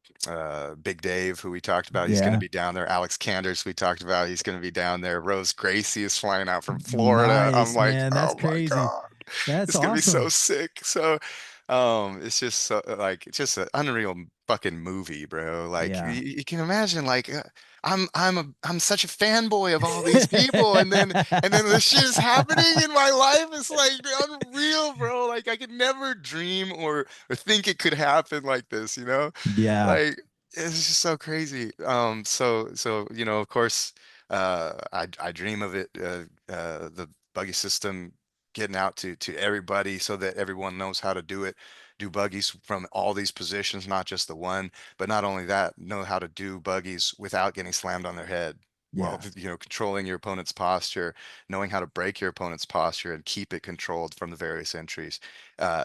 S2: Big Dave, who we talked about, he's going to
S1: Yeah.
S2: be down there. Alex Canders, we talked about, he's going to be down there. Rose Gracie is flying out from Florida. I'm
S1: Nice,
S2: like,
S1: man. That's
S2: oh my
S1: crazy.
S2: God,
S1: That's
S2: it's going to be so
S1: awesome.
S2: sick. So, it's just so, like, it's just an unreal fucking movie, bro. Like,
S1: Yeah.
S2: you can imagine, like, I'm such a fanboy of all these people, and then this shit is happening in my life. It's like unreal, bro. Like I could never dream or think it could happen like this, you know?
S1: Yeah.
S2: Like it's just so crazy. So you know, of course, I dream of it, the buggy system getting out to everybody so that everyone knows how to do it, do buggies from all these positions, not just the one, but not only that, know how to do buggies without getting slammed on their head. Well,
S1: Yeah.
S2: you know, controlling your opponent's posture, knowing how to break your opponent's posture and keep it controlled from the various entries,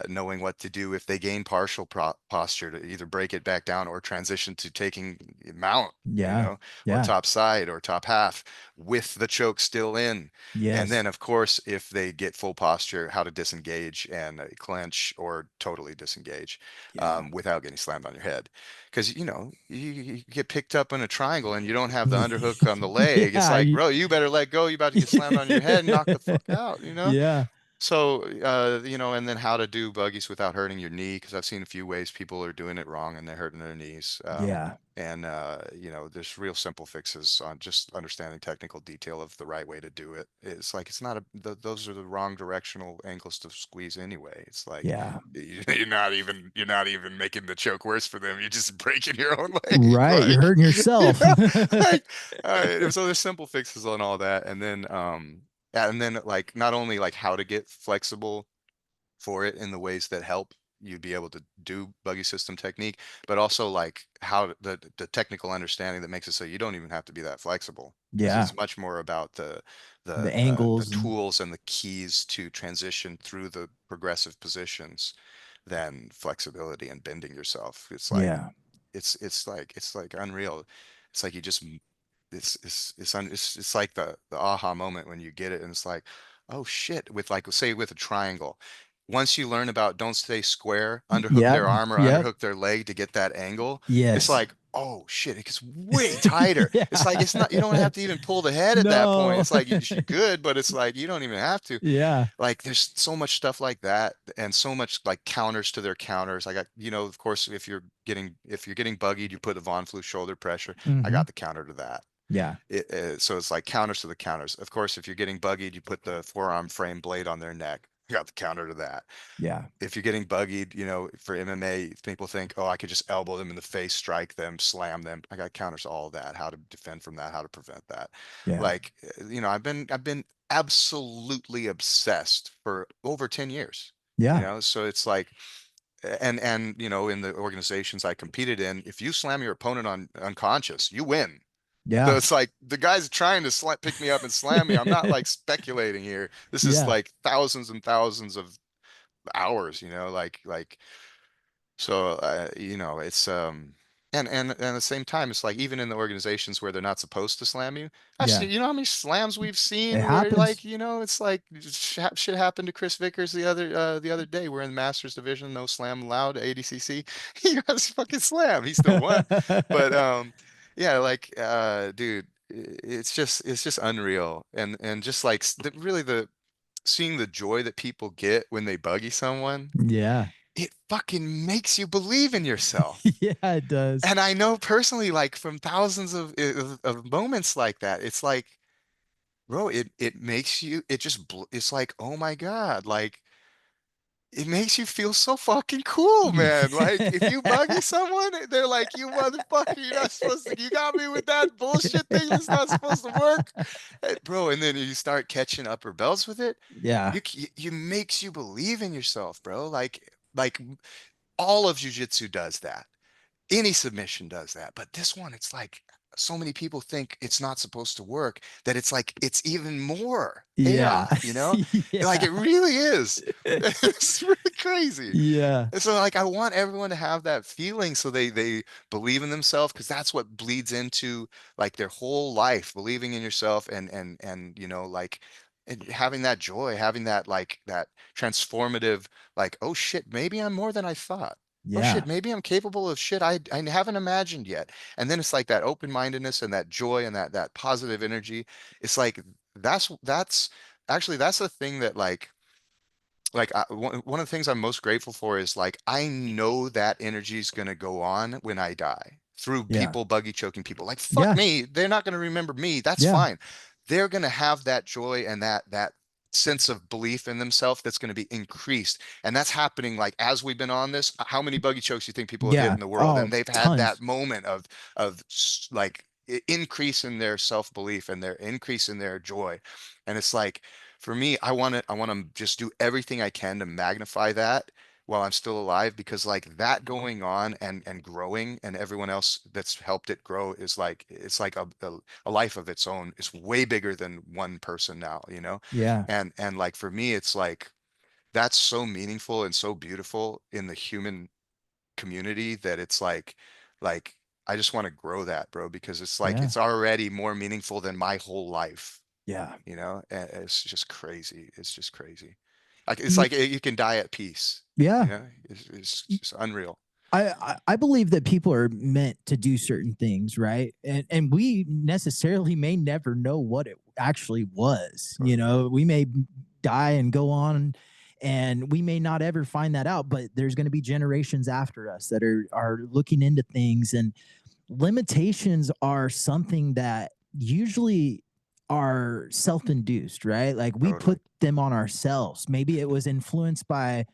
S2: knowing what to do if they gain partial posture to either break it back down or transition to taking mount, you
S1: Yeah.
S2: know, or
S1: Yeah.
S2: top side or top half with the choke still in. And
S1: Yes.
S2: then, of course, if they get full posture, how to disengage and clench or totally disengage
S1: Yeah.
S2: without getting slammed on your head. Because, you know, you get picked up in a triangle and you don't have the underhook on the leg. It's
S1: Yeah.
S2: like, bro, you better let go. You about to get slammed on your head and knock the fuck out, you know?
S1: Yeah.
S2: So, you know, and then how to do buggies without hurting your knee, because I've seen a few ways people are doing it wrong and they're hurting their knees.
S1: Yeah.
S2: And you know, there's real simple fixes on just understanding technical detail of the right way to do it. It's like it's not those are the wrong directional angles to squeeze anyway. It's like
S1: Yeah.
S2: you're not even making the choke worse for them. You're just breaking your own leg.
S1: Right. You're
S2: Like,
S1: hurting
S2: you
S1: yourself.
S2: know, like so there's simple fixes on all that, and then yeah, and then like not only like how to get flexible for it in the ways that help, you'd be able to do buggy system technique, but also like how the technical understanding that makes it so you don't even have to be that flexible.
S1: Yeah.
S2: It's much more about
S1: The
S2: the
S1: angles and
S2: tools and the keys to transition through the progressive positions than flexibility and bending yourself. It's like
S1: yeah.
S2: it's like unreal. It's like you just it's like the aha moment when you get it and it's like, oh shit, with like say with a triangle. Once you learn about don't stay square, underhook
S1: Yep.
S2: their arm or
S1: Yep.
S2: underhook their leg to get that angle, it's
S1: Yes.
S2: like, oh shit, it gets way tighter. It's like it's not, you don't
S1: Yeah.
S2: have to even pull the head at that point.
S1: No.
S2: It's like you good, but it's like you don't even have to.
S1: Yeah.
S2: Like there's so much stuff like that and so much like counters to their counters. I got, of course, if you're getting buggied, you put a Von Flue shoulder pressure. I
S1: Hmm.
S2: got the counter to that.
S1: Yeah.
S2: So it's like counters to the counters. Of course, if you're getting buggied, you put the forearm frame blade on their neck. I got the counter to that.
S1: Yeah.
S2: If you're getting buggied, for MMA, people think, oh, I could just elbow them in the face, strike them, slam them. I got counters to all of that, how to defend from that, how to prevent that.
S1: Yeah.
S2: Like, I've been absolutely obsessed for over 10 years.
S1: Yeah.
S2: So it's like, and in the organizations I competed in, if you slam your opponent on unconscious, you win. So
S1: Yeah.
S2: it's like the guy's trying to pick me up and slam me. I'm not like speculating here. This is
S1: Yeah.
S2: like thousands and thousands of hours, like so it's and at the same time it's like even in the organizations where they're not supposed to slam you. I've
S1: Yeah.
S2: seen, how many slams we've
S1: It
S2: seen where
S1: happens.
S2: like, it's like shit happened to Chris Vickers the other day. We're in the Masters division, no slam allowed, ADCC. He got his fucking slam. He still won. But yeah, like dude, it's just unreal. And just like really the seeing the joy that people get when they buggy someone,
S1: Yeah.
S2: it fucking makes you believe in yourself.
S1: Yeah, it does.
S2: And I know personally, like from thousands of moments like that, it's like, bro, it makes you, it's like, oh my God, like it makes you feel so fucking cool, man. Like if you buggy someone, they're like, you motherfucker, you're not supposed to, you got me with that bullshit thing that's not supposed to work. Bro, and then you start catching upper belts with it.
S1: Yeah.
S2: You makes you believe in yourself, bro. Like all of jiu-jitsu does that. Any submission does that. But this one, it's like so many people think it's not supposed to work that it's like it's even more
S1: Yeah.
S2: payoff. Like
S1: Yeah.
S2: it really is. It's really crazy.
S1: Yeah.
S2: And so like I want everyone to have that feeling so they believe in themselves because that's what bleeds into like their whole life, believing in yourself and like and having that joy, having that like that transformative like, oh shit, maybe I'm more than I thought. Oh shit,
S1: Yeah.
S2: maybe I'm capable of shit I haven't imagined yet. And then it's like that open-mindedness and that joy and that positive energy. It's like that's actually that's the thing that one of the things I'm most grateful for is like I know that energy is going to go on when I die through
S1: Yeah.
S2: people buggy choking people. Like fuck
S1: Yeah.
S2: me, they're not going to remember me. That's
S1: Yeah.
S2: fine. They're going to have that joy and that sense of belief in themselves that's going to be increased. And that's happening like as we've been on this. How many buggy chokes do you think people have hit
S1: Yeah.
S2: in the world?
S1: Oh,
S2: And they've had that
S1: tons.
S2: moment of like increase in their self-belief and their increase in their joy. And it's like for me, I want to just do everything I can to magnify that while I'm still alive because like that going on and growing and everyone else that's helped it grow is like it's like a life of its own. It's way bigger than one person now.
S1: Yeah.
S2: And like for me, it's like that's so meaningful and so beautiful in the human community that it's like I just want to grow that, bro, because it's like
S1: Yeah.
S2: it's already more meaningful than my whole life.
S1: Yeah.
S2: And it's just crazy. It's just crazy. Like it's
S1: Ye-
S2: like you can die at peace.
S1: Yeah.
S2: It's just unreal.
S1: I believe that people are meant to do certain things, right? And we necessarily may never know what it actually was.
S2: Right.
S1: We may die and go on and we may not ever find that out, but there's going to be generations after us that are looking into things, and limitations are something that usually are self-induced, right? Like we
S2: Totally.
S1: put them on ourselves. Maybe it was influenced by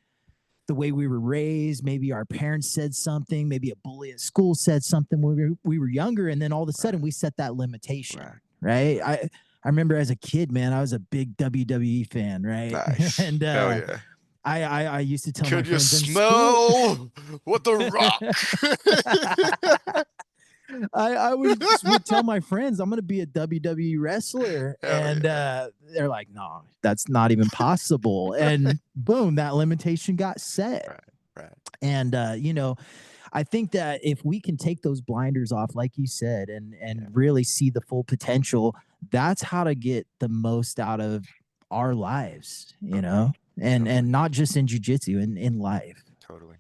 S1: the way we were raised. Maybe our parents said something. Maybe a bully at school said something when we were younger, and then all of a sudden
S2: Right.
S1: we set that limitation,
S2: Right.
S1: right?
S2: Right.
S1: I remember as a kid, man, I was a big WWE fan, right?
S2: Nice.
S1: and
S2: Hell yeah.
S1: I used to tell my
S2: Could you
S1: friends in school.
S2: smell what the rock?
S1: I would tell my friends I'm gonna be a WWE wrestler,
S2: Hell
S1: and
S2: yeah.
S1: they're like, "No, that's not even possible." And boom, that limitation got set.
S2: Right, right.
S1: And I think that if we can take those blinders off, like you said, and
S2: Yeah.
S1: really see the full potential, that's how to get the most out of our lives,
S2: Totally.
S1: and
S2: Totally.
S1: not just in jujitsu, in life.
S2: Totally.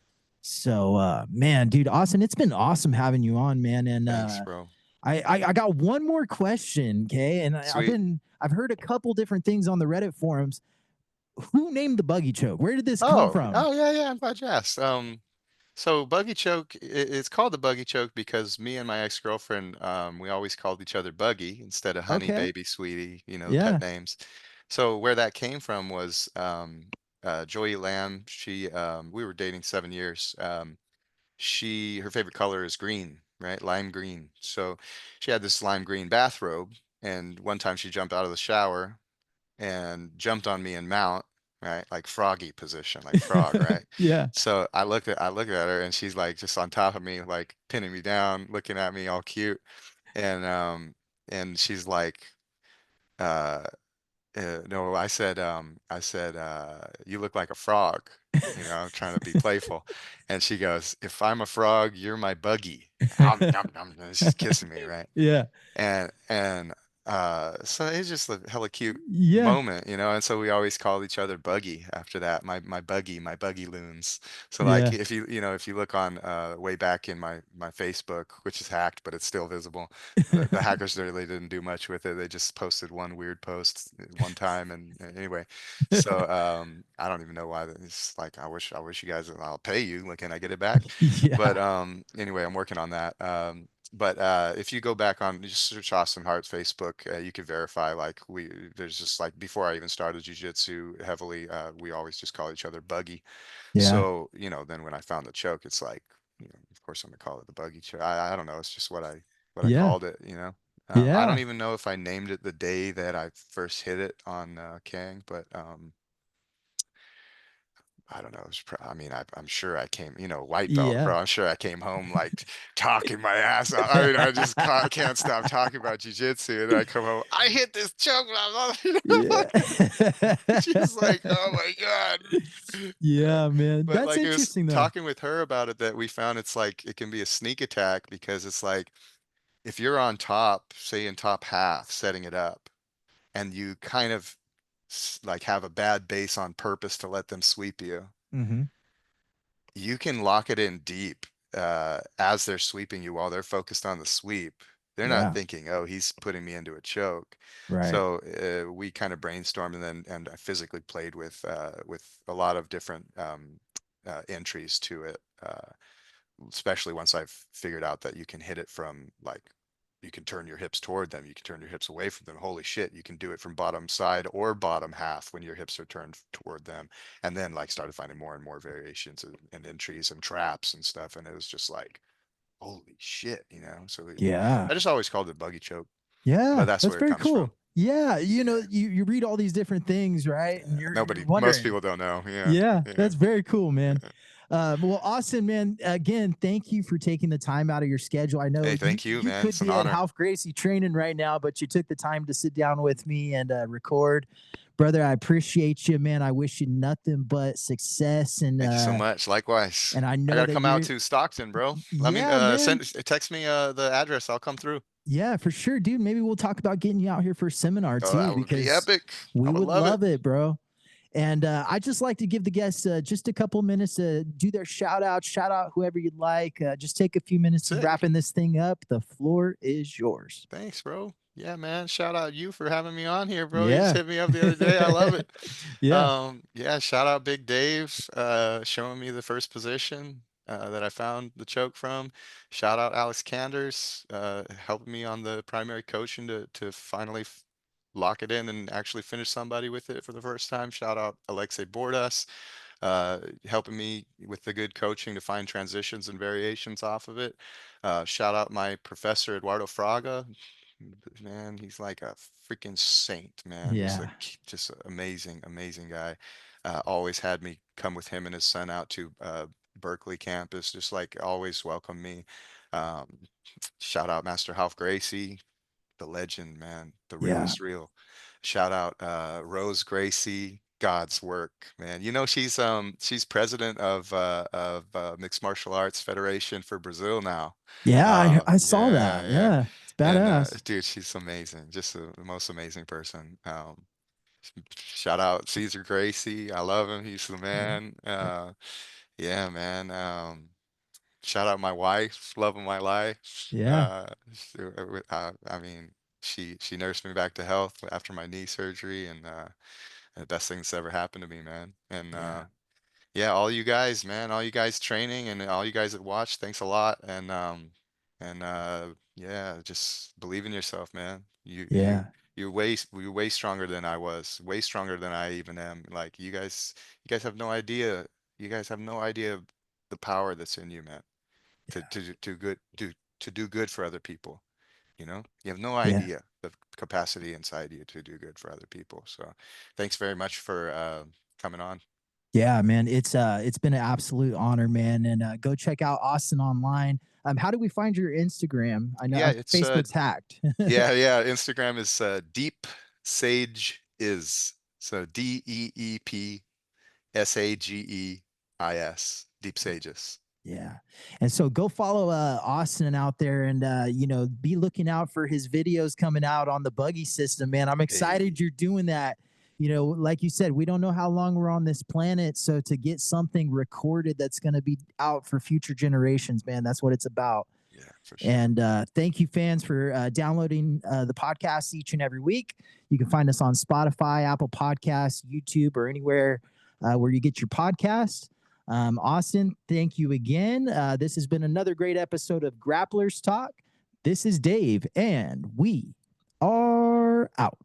S1: So man, dude, Austin, it's been awesome having you on, man. And
S2: Thanks, bro.
S1: I got one more question, okay? And
S2: Sweet.
S1: I've heard a couple different things on the Reddit forums. Who named the buggy choke? Where did this come
S2: Oh,
S1: from?
S2: oh yeah, yeah. I'm glad you asked. So Buggy Choke, it's called the Buggy Choke because me and my ex-girlfriend, we always called each other Buggy instead of Honey,
S1: Okay.
S2: Baby, Sweetie, the pet
S1: Yeah.
S2: names. So where that came from was Joey Lamb. We were dating 7 years. Her favorite color is green, right? Lime green. So she had this lime green bathrobe, and one time she jumped out of the shower and jumped on me in mount, right? Like froggy position, like frog, right?
S1: Yeah.
S2: So I look at her and she's like just on top of me, like pinning me down, looking at me all cute. And she's like, uh no, I said, you look like a frog, trying to be playful. And she goes, if I'm a frog, you're my buggy. Nom, nom, and she's kissing me, right?
S1: Yeah.
S2: And so it's just a hella cute
S1: Yeah.
S2: moment, and so we always called each other Buggy after that. My buggy loons. So like
S1: Yeah.
S2: if you look on way back in my Facebook, which is hacked, but it's still visible, the hackers really didn't do much with it. They just posted one weird post one time, and anyway, so I don't even know why. It's like I wish you guys, I'll pay you. Like, can I get it back? But
S1: Yeah.
S2: anyway, I'm working on that. But if you go back on, just search Austin Hart's Facebook, you can verify, like, there's just like, before I even started jiu-jitsu heavily, we always just call each other Buggy.
S1: Yeah.
S2: So, then when I found the choke, it's like, of course I'm gonna call it the Buggy choke. I don't know, it's just what I
S1: Yeah.
S2: called it. I don't
S1: Yeah.
S2: even know if I named it the day that I first hit it on Kang, but I don't know. I mean, I'm sure I came, white belt,
S1: Yeah.
S2: bro. I'm sure I came home like talking my ass off. I mean, I just can't stop talking about jujitsu, and then I come home. I hit this choke, blah, blah,
S1: Yeah.
S2: she's like, "Oh my God!" Uh,
S1: Yeah, man.
S2: But
S1: That's
S2: like, it was
S1: interesting though.
S2: talking with her about it that we found it's like it can be a sneak attack because it's like if you're on top, say in top half, setting it up, and you kind of like have a bad base on purpose to let them sweep you,
S1: Hmm.
S2: you can lock it in deep as they're sweeping you while they're focused on the sweep. They're not
S1: Yeah.
S2: thinking, "Oh, he's putting me into a choke."
S1: Right.
S2: So we kind of brainstormed, and I physically played with a lot of different entries to it. Especially once I've figured out that you can hit it from, like, you can turn your hips toward them, you can turn your hips away from them. Holy shit, you can do it from bottom side or bottom half when your hips are turned toward them. And then like started finding more and more variations and entries and traps and stuff. And it was just like, holy shit. So
S1: Yeah.
S2: I just always called it Buggy Choke, but
S1: Yeah.
S2: that's
S1: That's
S2: where it
S1: very
S2: comes from.
S1: cool. Yeah.
S2: Yeah.
S1: You read all these different things, right? And you're
S2: Most
S1: wondering.
S2: people don't know. Yeah.
S1: Yeah,
S2: Yeah.
S1: that's very cool, man.
S2: Yeah.
S1: Well, Austin, man, again, thank you for taking the time out of your schedule. I know
S2: Hey, thank you,
S1: you
S2: man.
S1: could
S2: It's an
S1: be at
S2: honor.
S1: Half Gracie training right now, but you took the time to sit down with me and record. Brother, I appreciate you, man. I wish you nothing but success,
S2: Thank you so much. Likewise.
S1: and I
S2: I
S1: know
S2: gotta
S1: that
S2: come out
S1: you're
S2: to Stockton, bro. Let me
S1: yeah, man.
S2: text me the address. I'll come through.
S1: Yeah, for sure, dude. Maybe we'll talk about getting you out here for a seminar
S2: Oh,
S1: too,
S2: that would be
S1: because
S2: epic. I
S1: we
S2: would
S1: would
S2: love it.
S1: love it, bro. And I just like to give the guests just a couple minutes to do their shout out whoever you'd like. Just take a few minutes to
S2: Sick.
S1: wrapping this thing up. The floor is yours.
S2: Thanks, bro. Yeah, man. Shout out you for having me on here, bro. You just
S1: Yeah.
S2: hit me up the other day. I love it.
S1: Yeah.
S2: Yeah, shout out Big Dave, showing me the first position that I found the choke from. Shout out Alex Canders, helping me on the primary coaching to finally lock it in and actually finish somebody with it for the first time. Shout out Alexei Bordas, helping me with the good coaching to find transitions and variations off of it. Shout out my professor Eduardo Fraga. Man, he's like a freaking saint, man. Just
S1: Yeah.
S2: amazing, amazing guy. always had me come with him and his son out to Berkeley campus, just like always welcome me. Um, Shout out Master Half Gracie, the legend, man, the
S1: Yeah.
S2: realest real. Shout out Rose Gracie, God's work, man. You know she's president of Mixed Martial Arts Federation for Brazil now.
S1: Yeah, I saw
S2: Yeah,
S1: that.
S2: yeah.
S1: Yeah, it's
S2: And
S1: badass.
S2: dude, she's amazing. Just the most amazing person. Shout out Caesar Gracie. I love him. He's the
S1: Yeah,
S2: man. Yeah, man. Shout out my wife, love of my life.
S1: yeah,
S2: I mean, she nursed me back to health after my knee surgery, and the best thing that's ever happened to me, man. And
S1: yeah,
S2: yeah, all you guys, man, all you guys training and all you guys that watch, thanks a lot. And yeah, just believe in yourself, man.
S1: yeah,
S2: You're way stronger than I was, way stronger than I even am. Like you guys have no idea. You guys have no idea the power that's in you, man. To do good for other people. You know, you have no
S1: yeah.
S2: idea the capacity inside you to do good for other people. So, thanks very much for coming on.
S1: Yeah, man, it's been an absolute honor, man. And go check out Austin online. How do we find your Instagram? I know
S2: Yeah, it's
S1: Facebook's hacked.
S2: yeah. Instagram is Deep Sage is so DeepSageis, Deep Sages.
S1: Yeah. And so go follow Austin out there and be looking out for his videos coming out on the buggy system, man. I'm excited
S2: Hey,
S1: you're doing that. Like you said, we don't know how long we're on this planet, so to get something recorded that's going to be out for future generations, man, that's what it's about.
S2: yeah, for sure.
S1: And thank you, fans, for downloading the podcast each and every week. You can find us on Spotify, Apple Podcasts, YouTube, or anywhere where you get your podcast. Austin, thank you again. This has been another great episode of Grapplers Talk. This is Dave, and we are out.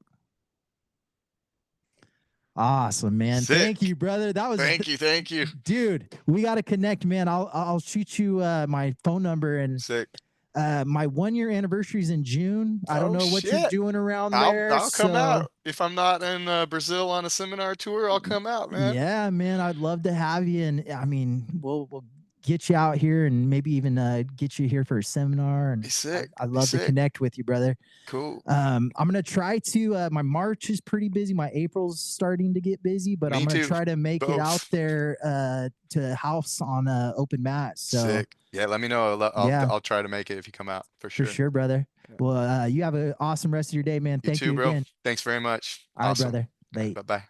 S1: Awesome, man. Thank
S2: Sick.
S1: you, brother. That was,
S2: Thank you.
S1: dude. We got to connect, man. I'll shoot you my phone number, and
S2: Sick.
S1: my 1 year anniversary is in June. I don't
S2: Oh
S1: know what you're
S2: shit.
S1: doing around there,
S2: I'll come
S1: so
S2: out. If I'm not in Brazil on a seminar tour, I'll come out, man.
S1: yeah, man, I'd love to have you. And I mean, we'll get you out here and maybe even get you here for a seminar.
S2: Be
S1: And
S2: sick.
S1: I'd
S2: Be
S1: love to
S2: sick.
S1: connect with you, brother.
S2: Cool.
S1: I'm gonna try to. My March is pretty busy. My April's starting to get busy, but I'm
S2: Me
S1: gonna
S2: too.
S1: try to make it out
S2: Both.
S1: there to house on open mat. So
S2: Sick. Yeah, let me know.
S1: yeah,
S2: I'll try to make it if you come out for
S1: for
S2: sure.
S1: sure, brother.
S2: Yeah.
S1: Well, you have an awesome rest of your day, man.
S2: You
S1: Thank
S2: too,
S1: you
S2: bro.
S1: again.
S2: Thanks very much.
S1: All right,
S2: Awesome.
S1: brother.
S2: All right,
S1: Late.
S2: bye-bye.